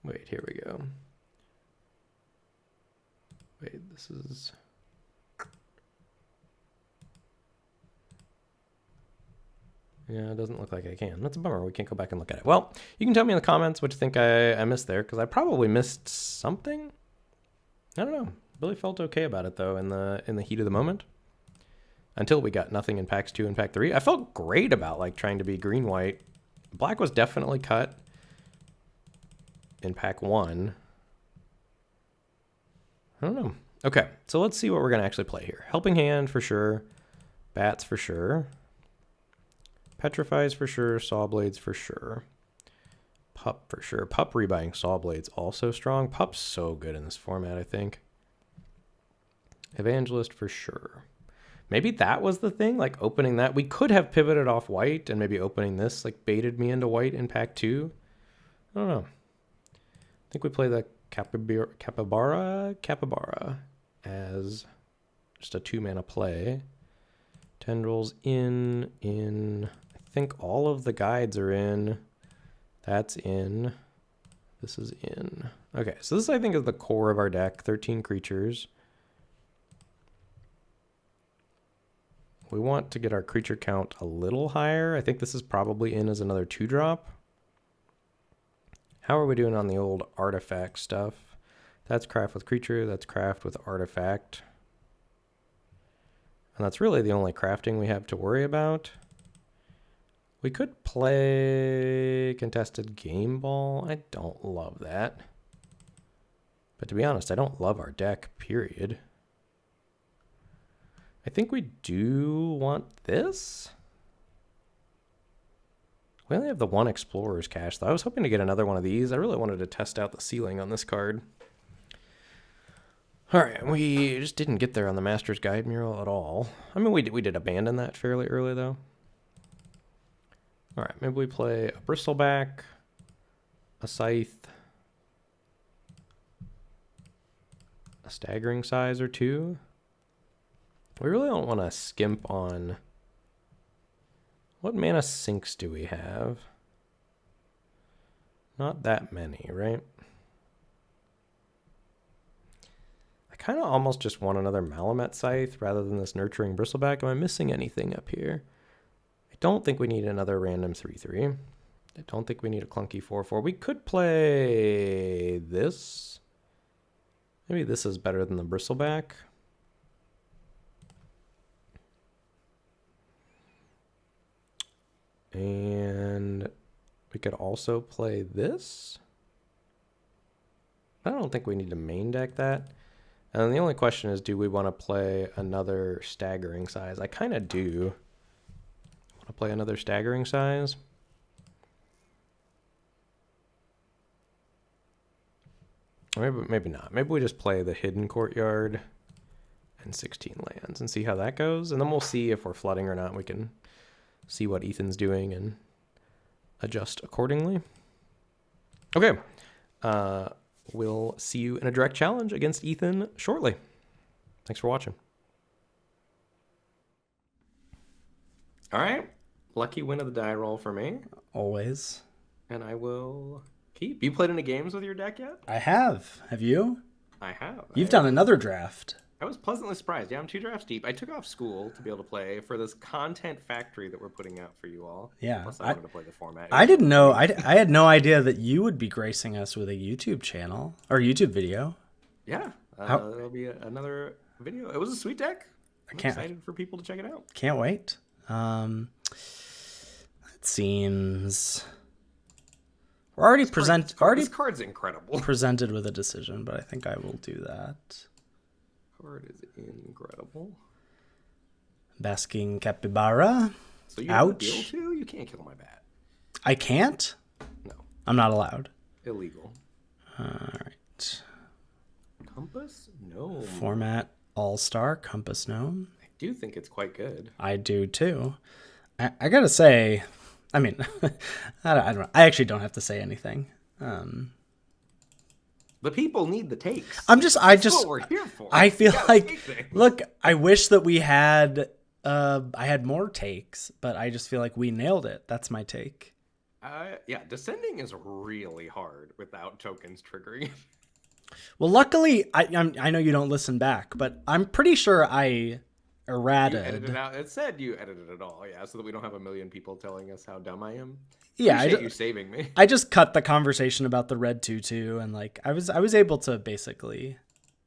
Wait, here we go. Wait, this is... Yeah, it doesn't look like I can. That's a bummer. We can't go back and look at it. Well, you can tell me in the comments what you think I missed there, because I probably missed something. I don't know. Really felt okay about it, though, in the heat of the moment. Until we got nothing in packs 2 and pack 3. I felt great about like trying to be green-white. Black was definitely cut in pack 1. I don't know. Okay, so let's see what we're going to actually play here. Helping Hand for sure. Bats for sure. Petrifies for sure. Sawblades for sure. Pup for sure. Pup rebuying Sawblades also strong. Pup's so good in this format, I think. Evangelist for sure. Maybe that was the thing, like opening that. We could have pivoted off white and maybe opening this like baited me into white in pack 2. I don't know. I think we play the Capybara as just a 2 mana play. Tendrils in. I think all of the guides are in. That's in. This is in. Okay, so this I think is the core of our deck. 13 creatures. We want to get our creature count a little higher. I think this is probably in as another 2-drop. How are we doing on the old artifact stuff? That's craft with creature. That's craft with artifact. And that's really the only crafting we have to worry about. We could play contested game ball. I don't love that. But to be honest, I don't love our deck, period. I think we do want this. We only have the one Explorer's Cache, though. I was hoping to get another one of these. I really wanted to test out the ceiling on this card. All right, we just didn't get there on the Master's Guide mural at all. I mean, we did abandon that fairly early, though. All right, maybe we play a Bristleback, a Scythe, a Staggering Size or two. We really don't want to skimp on... What mana sinks do we have? Not that many, right? I kind of almost just want another Malamet Scythe rather than this Nurturing Bristleback. Am I missing anything up here? I don't think we need another random 3/3. I don't think we need a clunky 4/4. We could play this. Maybe this is better than the Bristleback. And we could also play this. I don't think we need to main deck that. And the only question is, do we want to play another Staggering Size? I kind of do. Want to play another Staggering Size? Or maybe not. Maybe we just play the Hidden Courtyard and 16 lands and see how that goes. And then we'll see if we're flooding or not. We can see what Ethan's doing and adjust accordingly. Okay. We'll see you in a direct challenge against Ethan shortly. Thanks for watching. All right. Lucky win of the die roll for me. Always. And I will keep. You played any games with your deck yet? I have. Have you? I have. You've done another draft. I was pleasantly surprised. Yeah, I'm 2 drafts deep. I took off school to be able to play for this content factory that we're putting out for you all. Yeah. Plus, I wanted to play the format. I didn't know. I had no idea that you would be gracing us with a YouTube channel or YouTube video. Yeah. There'll be another video. It was a sweet deck. I'm excited for people to check it out. Can't wait. It seems we're already This card's incredible. Presented with a decision, but I think I will do that. Card is incredible. Basking Capybara. So you have a deal too? You can't kill my bat. I can't? No. I'm not allowed. Illegal. All right. Compass Gnome. Format All-Star Compass Gnome. I do think it's quite good. I do too. I gotta say, I mean, I don't know. I actually don't have to say anything. The people need the takes. That's what we're here for. I feel like, look, I wish that we had, I had more takes, but I just feel like we nailed it. That's my take. Yeah, descending is really hard without tokens triggering. Well, luckily, I know you don't listen back, but I'm pretty sure I errated. You edited it out. It said you edited it all, yeah, so that we don't have a million people telling us how dumb I am. Yeah, Appreciate you saving me. I just cut the conversation about the red 2/2, and like I was able to basically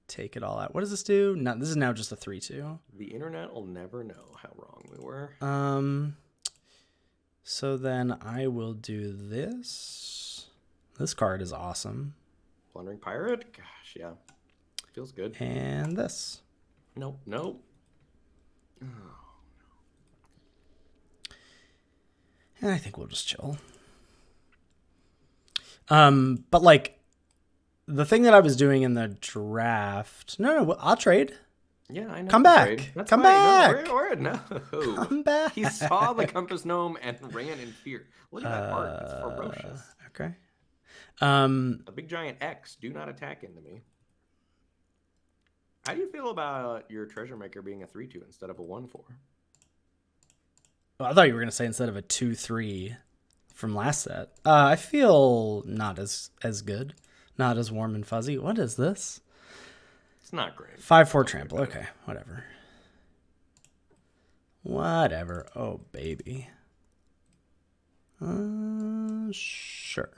take it all out. What does this do? No, this is now just a 3/2. The internet will never know how wrong we were. So then I will do this. This card is awesome. Plundering Pirate? Gosh, yeah. Feels good. And this. Nope. Oh. And I think we'll just chill. But like the thing that I was doing in the draft. No, I'll trade. Yeah, I know. Come back. That's Come fine. back. No. Come back. He saw the Compass Gnome and ran in fear. Look at that art. It's ferocious. Okay. A big giant X. Do not attack into me. How do you feel about your Treasure Maker being a 3/2 instead of a 1/4? Well, I thought you were gonna say instead of a 2/3 from last set. I feel not as good, not as warm and fuzzy. What is this? It's not great. 5/4 trample. Okay, whatever. Whatever. Oh baby. Sure.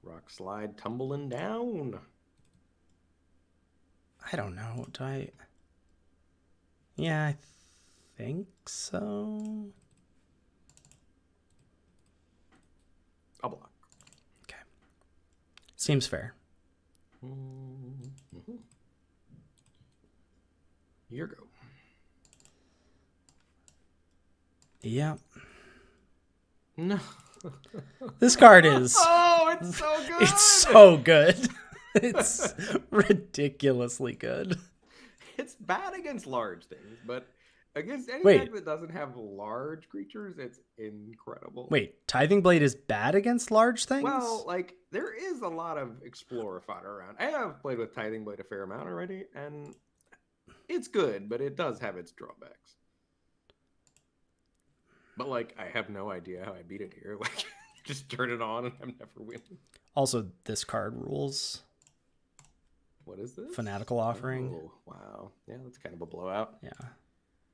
Rock slide tumbling down. I don't know. Do I? Yeah, I think so. I'll block. Okay. Seems fair. Mm-hmm. Your go. Yeah. No. This card is. Oh, it's so good. It's so good. It's ridiculously good. It's bad against large things, but against any Wait. deck that doesn't have large creatures, it's incredible. Wait, Tithing Blade is bad against large things? Well, like, there is a lot of Explorer fodder around. I have played with Tithing Blade a fair amount already, and it's good, but it does have its drawbacks. But, like, I have no idea how I beat it here. Like, just turn it on and I'm never winning. Also, this card rules. What is this? Fanatical Offering. Oh, wow. Yeah, that's kind of a blowout. Yeah.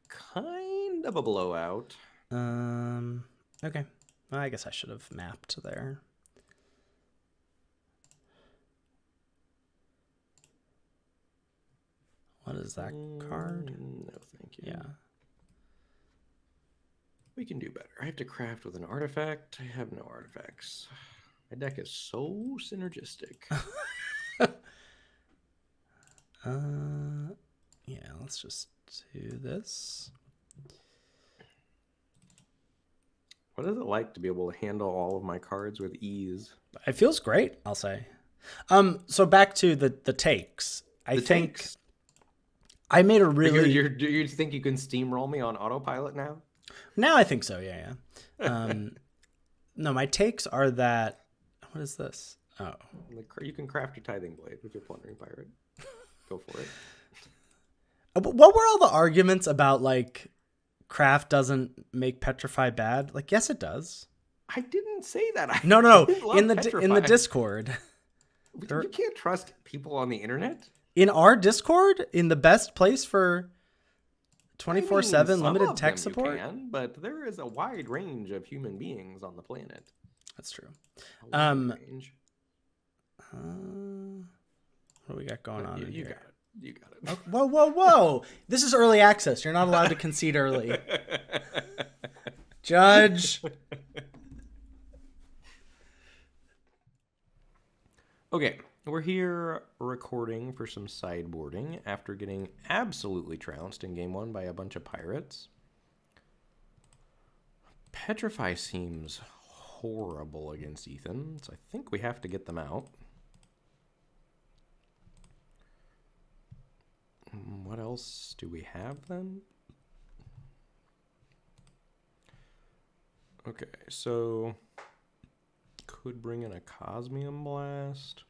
Kind of a blowout. Okay. Well, I guess I should have mapped there. What is that card? No, thank you. Yeah. We can do better. I have to craft with an artifact. I have no artifacts. My deck is so synergistic. Yeah, let's just do this. What is it like to be able to handle all of my cards with ease? It feels great, I'll say. So back to the takes. I think I made a really... You think you can steamroll me on autopilot now? Now I think so, yeah. No, my takes are that... What is this? Oh. You can craft your Tithing Blade with your Plundering Pirate. Go for it. What were all the arguments about, like, craft doesn't make Petrify bad? Like, yes, it does. I didn't say that. No. In the Discord. You can't trust people on the internet. In our Discord, in the best place for 24/7 limited tech support. You can, but there is a wide range of human beings on the planet. That's true. What do we got going on? You got it. You got it. Oh, whoa! This is early access. You're not allowed to concede early. Judge. Okay, we're here recording for some sideboarding after getting absolutely trounced in game 1 by a bunch of pirates. Petrify seems horrible against Ethan, so I think we have to get them out. What else do we have then? Okay, so could bring in a Cosmium Blast.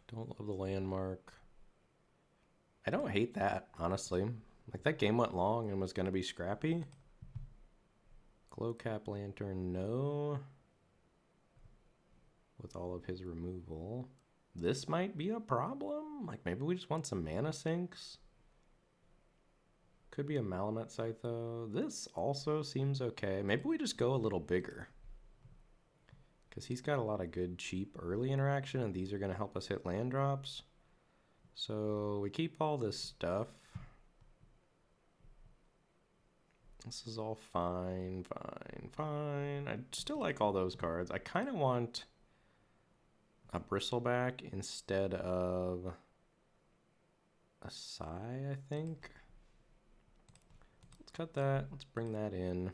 Don't love the landmark. I don't hate that, honestly. Like, that game went long and was going to be scrappy. Glowcap Lantern, no. With all of his removal. This might be a problem. Like, maybe we just want some mana sinks. Could be a Malamet Scythe, though. This also seems okay. Maybe we just go a little bigger. Because he's got a lot of good, cheap early interaction, and these are going to help us hit land drops. So we keep all this stuff. This is all fine. I still like all those cards. I kind of want a Bristleback instead of a Sai, I think. Let's cut that. Let's bring that in.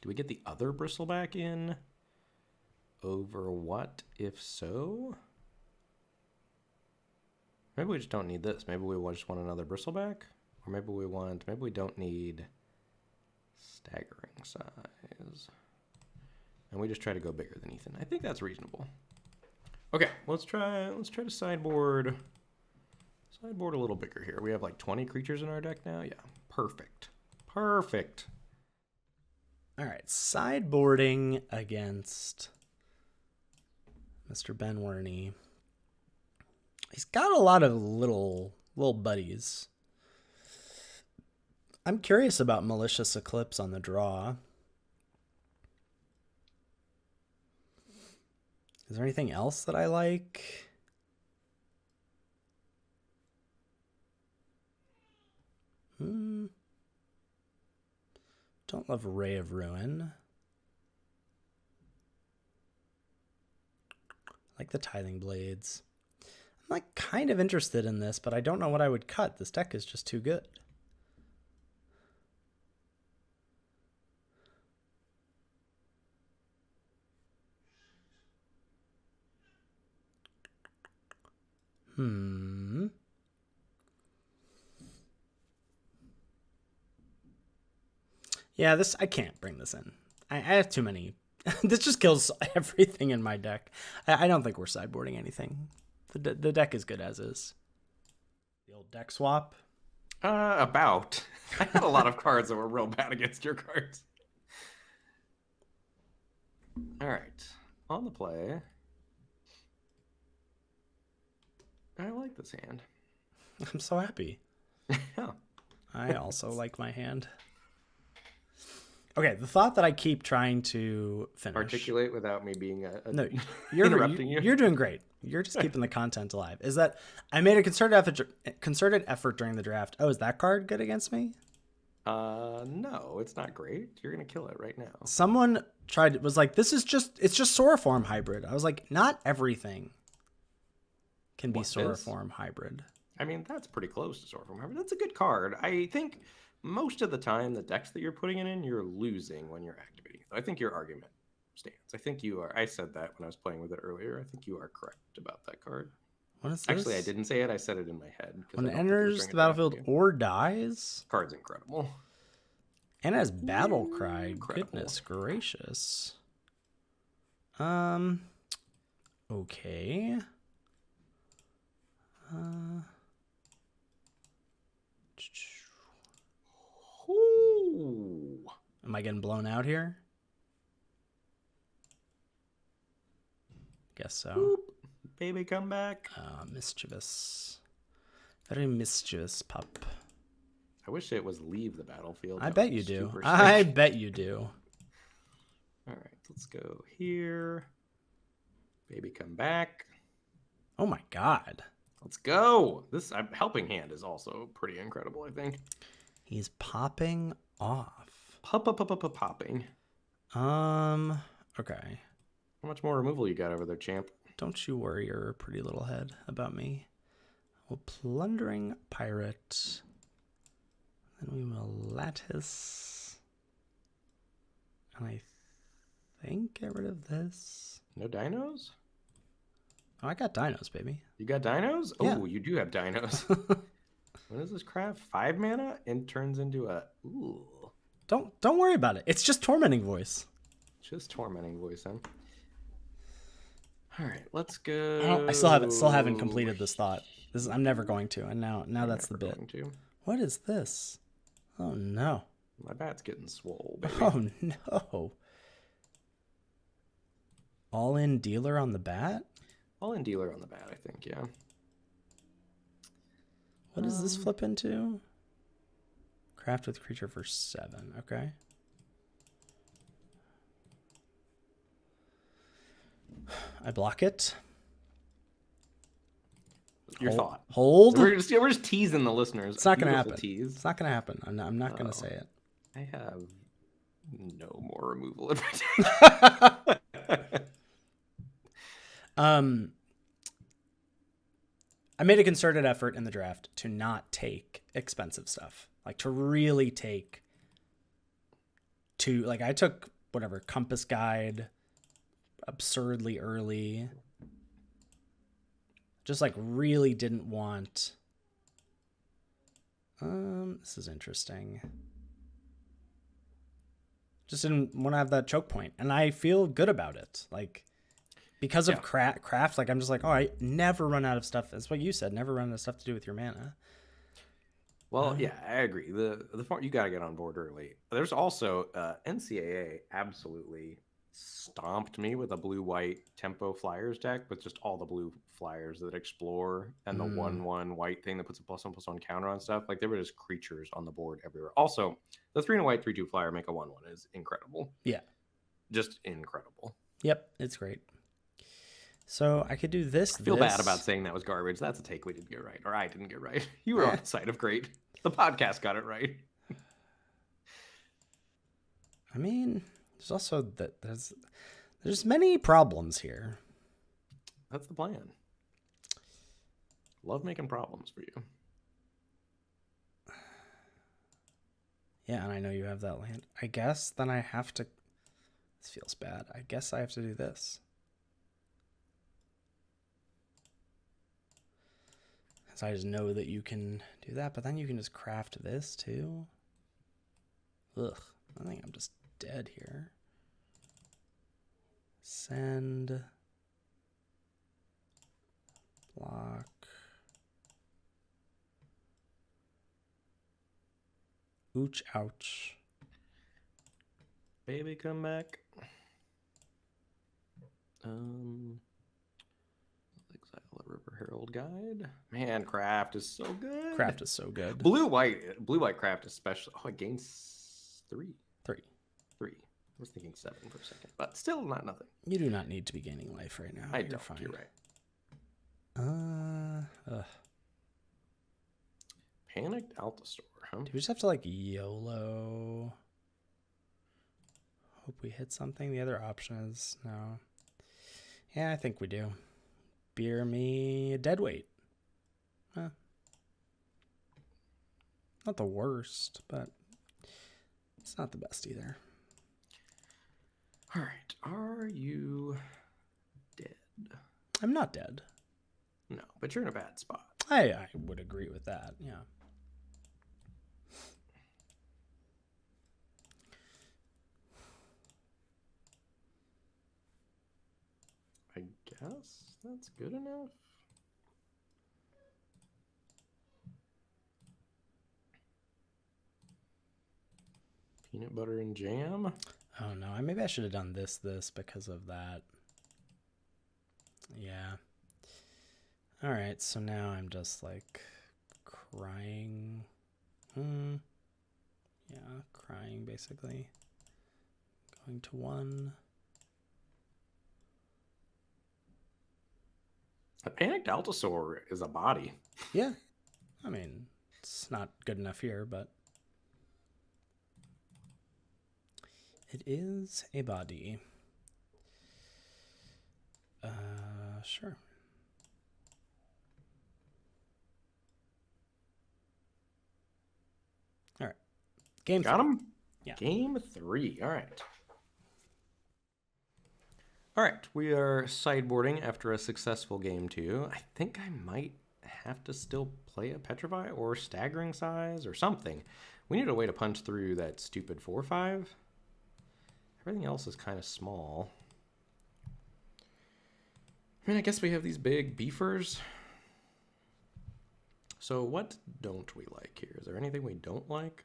Do we get the other Bristleback in? Over what, if so? Maybe we just don't need this. Maybe we just want another Bristleback? Or maybe we don't need Staggering Size. And we just try to go bigger than Ethan. I think that's reasonable. Okay, let's try to sideboard Sideboard a little bigger here. We have like 20 creatures in our deck now. Yeah, perfect. Perfect. All right, sideboarding against Mr. Ben Werney. He's got a lot of little buddies. I'm curious about Malicious Eclipse on the draw. Is there anything else that I like? Don't love Ray of Ruin. I like the Tithing Blades. I'm like kind of interested in this, but I don't know what I would cut. This deck is just too good. Yeah, I can't bring this in. I have too many. This just kills everything in my deck. I don't think we're sideboarding anything. The deck is good as is. The old deck swap. About. I had a lot of cards that were real bad against your cards. All right. On the play. I like this hand. I'm so happy. Yeah. I also like my hand. Okay, the thought that I keep trying to finish. Articulate without me being no, interrupting you. You're doing great. You're just keeping the content alive. Is that I made a concerted effort during the draft. Oh, is that card good against me? No, it's not great. You're gonna kill it right now. Someone was like, it's just Soroform hybrid. I was like, not everything can be Soroform hybrid. I mean, that's pretty close to Soroform hybrid. That's a good card. I think most of the time, the decks that you're putting it in, you're losing when you're activating it. I think your argument stands. I think you are. I said that when I was playing with it earlier. I think you are correct about that card. What is this? Actually, I didn't say it. I said it in my head. When it enters the battlefield or dies? Card's incredible. And has Battle Cry. Incredible. Goodness gracious. Okay. Ooh. Am I getting blown out here? Guess so. Boop. Baby, come back. Mischievous. Very mischievous pup. I wish it was leave the battlefield. I bet you do. I bet you do. All right, let's go here. Baby, come back. Oh my god. Let's go. This helping hand is also pretty incredible, I think. He's popping off. Popping. Okay. How much more removal you got over there, champ? Don't you worry your pretty little head about me. We'll Plundering Pirate. Then we will Lattice. And I think get rid of this. No dinos? Oh, I got dinos, baby. You got dinos? Yeah. Oh, you do have dinos. What is this crap? 5 mana and turns into a... Ooh. Don't worry about it. It's just Tormenting Voice. Just Tormenting Voice, huh? All right, let's go. I still haven't completed this thought. I'm never going to, and now that's the bit. What is this? Oh no. My bat's getting swole, baby. Oh no. All in dealer on the bat? All in dealer on the bat, I think, yeah. What does this flip into? Craft with creature for 7, okay. I block it. Your thought. Hold. So we're just teasing the listeners. It's not going to happen. Tease. It's not going to happen. I'm not going to say it. I have no more removal in my deck. I made a concerted effort in the draft to not take expensive stuff. Like to really take I took whatever, Compass Guide absurdly early. Just like really didn't want. This is interesting. Just didn't want to have that choke point, and I feel good about it. Like, because Yeah. of craft. Like I'm just like, oh, I never run out of stuff. That's what you said. Never run out of stuff to do with your mana. Well, yeah, I agree. The farm, you got to get on board early. There's also NCAA absolutely stomped me with a blue-white tempo flyers deck with just all the blue flyers that explore and the 1/1 white thing that puts a +1/+1 counter on stuff. Like there were just creatures on the board everywhere. Also, the 3 and a white 3/2 flyer make a 1/1 is incredible. Yeah. Just incredible. Yep, it's great. So I could do this. I feel bad about saying that was garbage. That's a take we didn't get right, or I didn't get right. You were on the side of great. The podcast got it right. I mean, there's also that there's many problems here. That's the plan. Love making problems for you. Yeah, and I know you have that land. I guess then I have to. This feels bad. I guess I have to do this. So I just know that you can do that, but then you can just craft this too. Ugh, I think I'm just dead here. Send. Block. Ooch, ouch. Baby, come back. Exile a River Herald Guide. Man, craft is so good. Craft is so good. Blue white craft especially. Oh, it gains 3. 3. I was thinking 7 for a second, but still not nothing. You do not need to be gaining life right now. You're fine. You're right. Panicked Altasaur, huh? Do we just have to like YOLO? Hope we hit something. The other option is no. Yeah, I think we do. Beer me a dead weight. Huh. Not the worst, but it's not the best either. All right. Are you dead? I'm not dead. No, but you're in a bad spot. I would agree with that, yeah. I guess that's good enough. Peanut butter and jam. Oh no, maybe I should have done this because of that. Yeah. All right, so now I'm just like crying. Yeah, crying basically. Going to 1. A panicked Altasaur is a body. Yeah. I mean, it's not good enough here, but it is a body. Sure. All right. Game Got 3. him? Yeah. Game 3. All right. All right. We are sideboarding after a successful game 2. I think I might have to still play a Petrify or Staggering Size or something. We need a way to punch through that stupid 4/5. Everything else is kind of small. I mean, I guess we have these big beefers. So what don't we like here? Is there anything we don't like?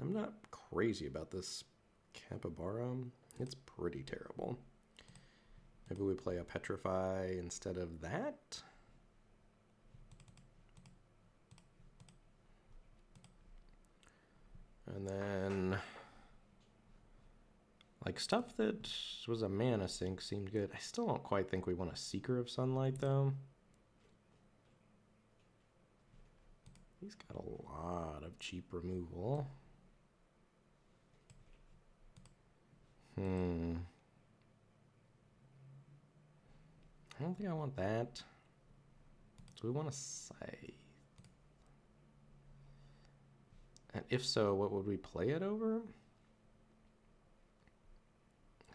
I'm not crazy about this Capybara. It's pretty terrible. Maybe we play a Petrify instead of that? And then... like, stuff that was a mana sink seemed good. I still don't quite think we want a Seeker of Sunlight, though. He's got a lot of cheap removal. I don't think I want that. Do we want a Scythe? And if so, what would we play it over?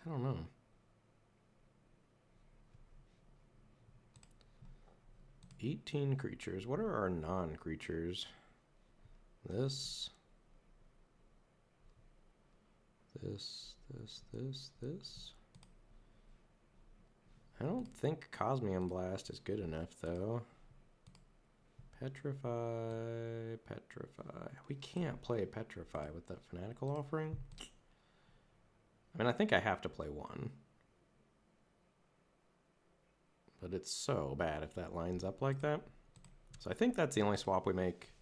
I don't know. $18 creatures. What are our non-creatures? This. I don't think Cosmium Blast is good enough, though. Petrify, Petrify. We can't play Petrify with that Fanatical Offering. I mean, I think I have to play one. But it's so bad if that lines up like that. So I think that's the only swap we make.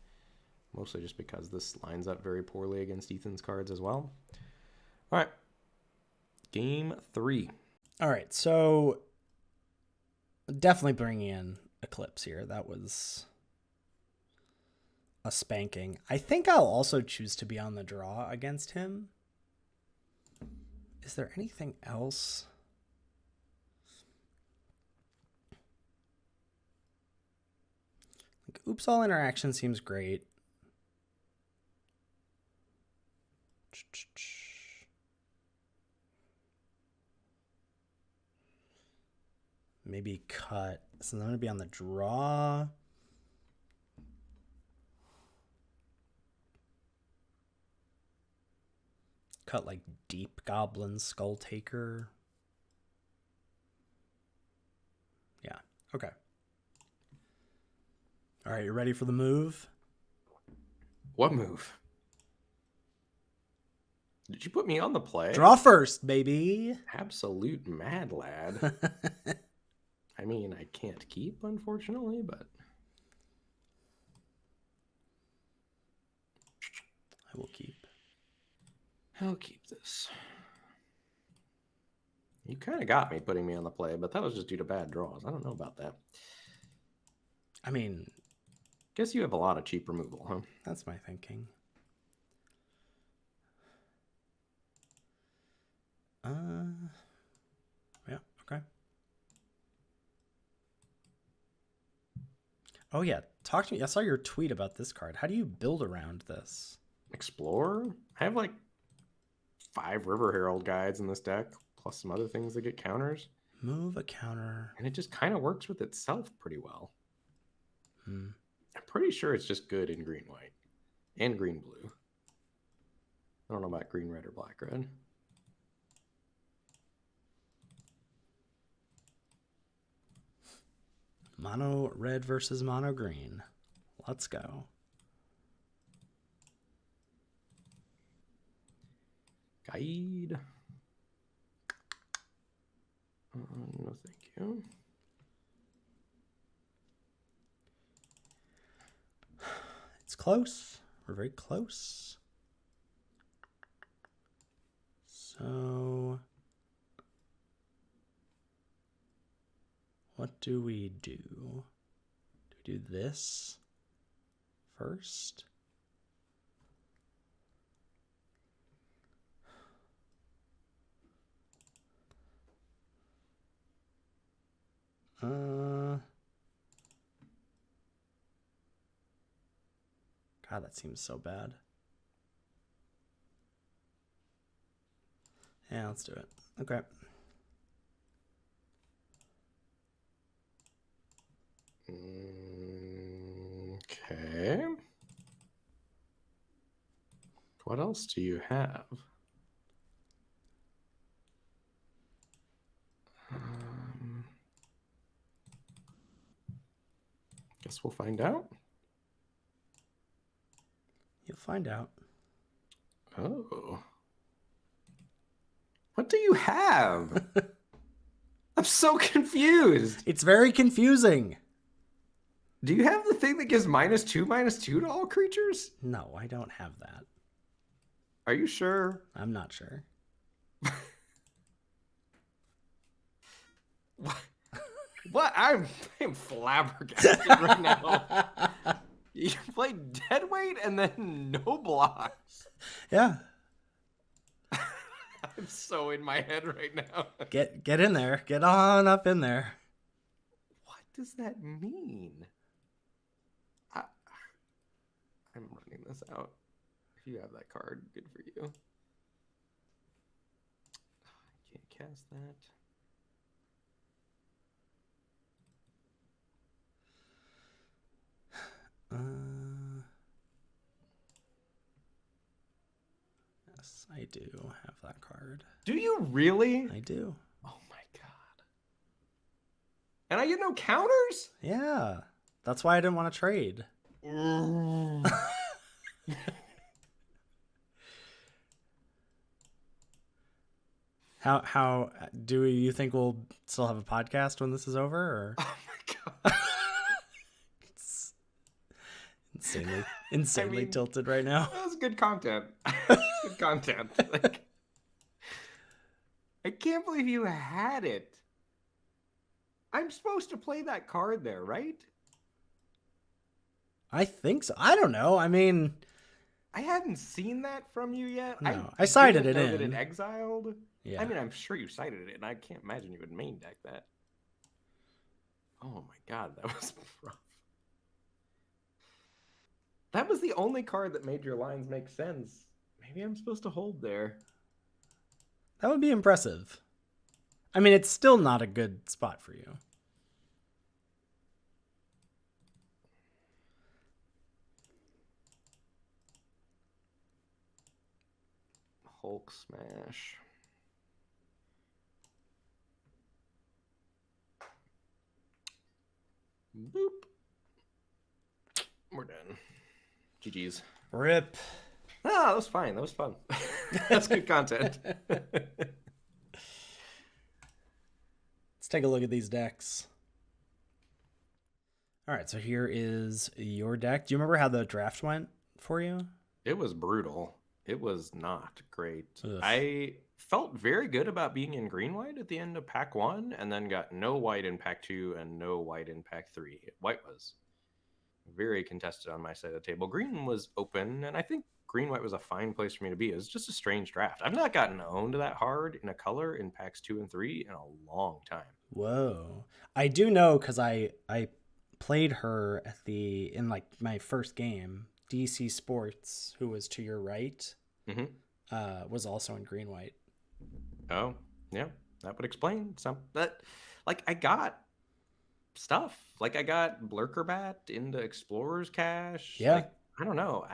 Mostly just because this lines up very poorly against Ethan's cards as well. All right. Game 3. All right, so definitely bringing in Eclipse here. That was a spanking. I think I'll also choose to be on the draw against him. Is there anything else? Like, Oops All Interaction seems great. Maybe cut. So I'm going to be on the draw. Cut like Deep Goblin Skull Taker. Yeah, okay. All right, you ready for the move? What move? Did you put me on the play? Draw first, baby. Absolute mad lad. I mean, I can't keep, unfortunately, but I will keep. I'll keep this. You kind of got me putting me on the play, but that was just due to bad draws. I don't know about that. I mean, guess you have a lot of cheap removal, huh? That's my thinking. Yeah, okay. Oh yeah, talk to me. I saw your tweet about this card. How do you build around this? Explore? I have like 5 River Herald guides in this deck, plus some other things that get counters. Move a counter. And it just kind of works with itself pretty well. Hmm. I'm pretty sure it's just good in green-white and green-blue. I don't know about green-red or black-red. Mono red versus mono green. Let's go. Guide. No, thank you. It's close. We're very close. So, what do we do? Do we do this first? God, that seems so bad. Yeah, let's do it. Okay. Okay. What else do you have? Guess we'll find out. You'll find out. Oh. What do you have? I'm so confused. It's very confusing. Do you have the thing that gives -2/-2 to all creatures? No, I don't have that. Are you sure? I'm not sure. What? I'm flabbergasted right now. You play deadweight and then no blocks. Yeah. I'm so in my head right now. Get in there. Get on up in there. What does that mean? I'm running this out. If you have that card, good for you. I can't cast that. Yes, I do have that card. Do you really? I do. Oh my god. And I get no counters? Yeah. That's why I didn't want to trade. How do you think we'll still have a podcast when this is over? Or Oh my god. it's insanely mean, tilted right now. that was good content. Good content. Like, I can't believe you had it. I'm supposed to play that card there, right? I think so. I don't know. I mean, I hadn't seen that from you yet. no, I cited it didn't know that in. it exiled. Yeah. I mean, I'm sure you cited it, and I can't imagine you would main deck that. Oh my god, that was rough. That was the only card that made your lines make sense. Maybe I'm supposed to hold there. That would be impressive. I mean, it's still not a good spot for you. Hulk smash. Boop. We're done. GG's. Rip. Ah, that was fine. That was fun. That's good content. Let's take a look at these decks. All right, so here is your deck. Do you remember how the draft went for you? It was brutal. It was not great. Ugh. I felt very good about being in green white at the end of pack 1, and then got no white in pack 2 and no white in pack 3. White was very contested on my side of the table. Green was open, and I think green white was a fine place for me to be. It was just a strange draft. I've not gotten owned that hard in a color in packs 2 and 3 in a long time. Whoa. I do know because I played her in like my first game. DC Sports, who was to your right, was also in green white. Oh, yeah, that would explain some. That, like, I got stuff. Like, I got Blurkerbat into Explorer's Cache. Yeah. Like, I don't know.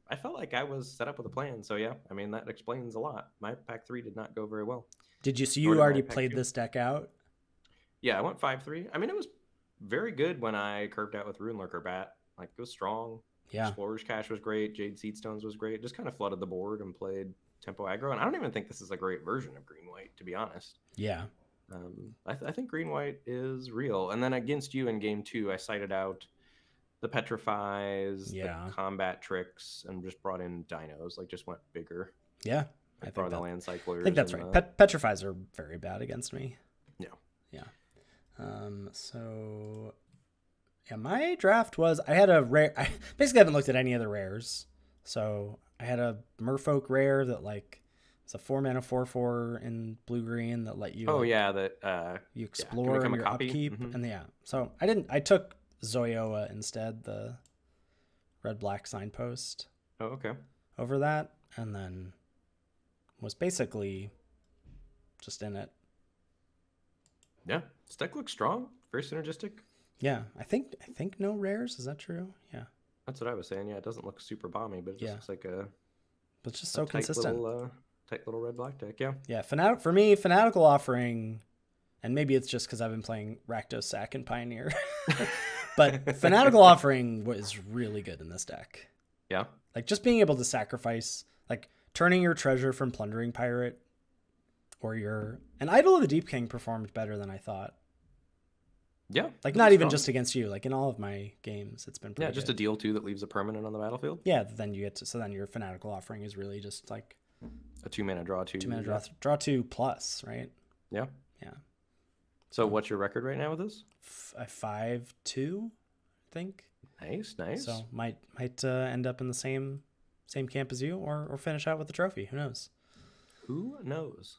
I felt like I was set up with a plan. So yeah, I mean, that explains a lot. My pack 3 did not go very well. So you already played this deck out? Yeah, I went 5-3. I mean, it was very good when I curved out with Rune Lurkerbat. Like, it was strong. Yeah. Explorer's Cache was great. Jade Seedstones was great. Just kind of flooded the board and played tempo aggro. And I don't even think this is a great version of green white, to be honest. Yeah. I think green white is real. And then against you in game 2, I cited out the petrifies, the combat tricks, and just brought in dinos. Like, just went bigger. Yeah. I brought the land cyclers. I think that's right. Petrifies are very bad against me. Yeah. Yeah. So yeah, my draft was, I had a rare, I basically haven't looked at any of the rares. So I had a Merfolk rare that, like, it's a 4-mana 4/4 in blue-green that let you. Oh, yeah, that you explore in your upkeep. And yeah. So I took Zoyoa instead, the red-black signpost. Oh, okay. Over that, and then was basically just in it. Yeah, this deck looks strong, very synergistic. Yeah, I think no rares. Is that true? Yeah, that's what I was saying. Yeah, it doesn't look super bomby, but it just looks like a. But it's just so consistent. Tight little red black deck. Yeah. Yeah, for me, Fanatical Offering, and maybe it's just because I've been playing Rakdos Sack and Pioneer, but Fanatical Offering was really good in this deck. Yeah. Like, just being able to sacrifice, like turning your treasure from Plundering Pirate, or an Idol of the Deep King performed better than I thought. Yeah. Like, not even just against you. Like, in all of my games, it's been pretty just good. a deal 2 that leaves a permanent on the battlefield. Yeah, then you get to, so then your Fanatical Offering is really just like a 2-mana draw 2. 2-mana draw 2 plus, right? Yeah. Yeah. So what's your record right now with this? 5-2, I think. Nice. So might end up in the same camp as you, or finish out with the trophy. Who knows? Who knows?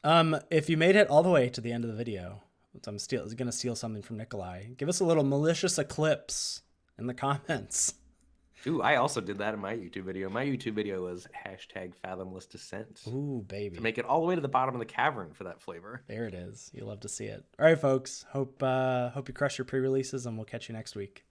If you made it all the way to the end of the video, I'm gonna steal something from Nikolai. Give us a little malicious eclipse in the comments. Ooh, I also did that in my YouTube video. My YouTube video was #Fathomless Descent. Ooh, baby. To make it all the way to the bottom of the cavern for that flavor. There it is. You love to see it. All right, folks. Hope you crush your pre-releases, and we'll catch you next week.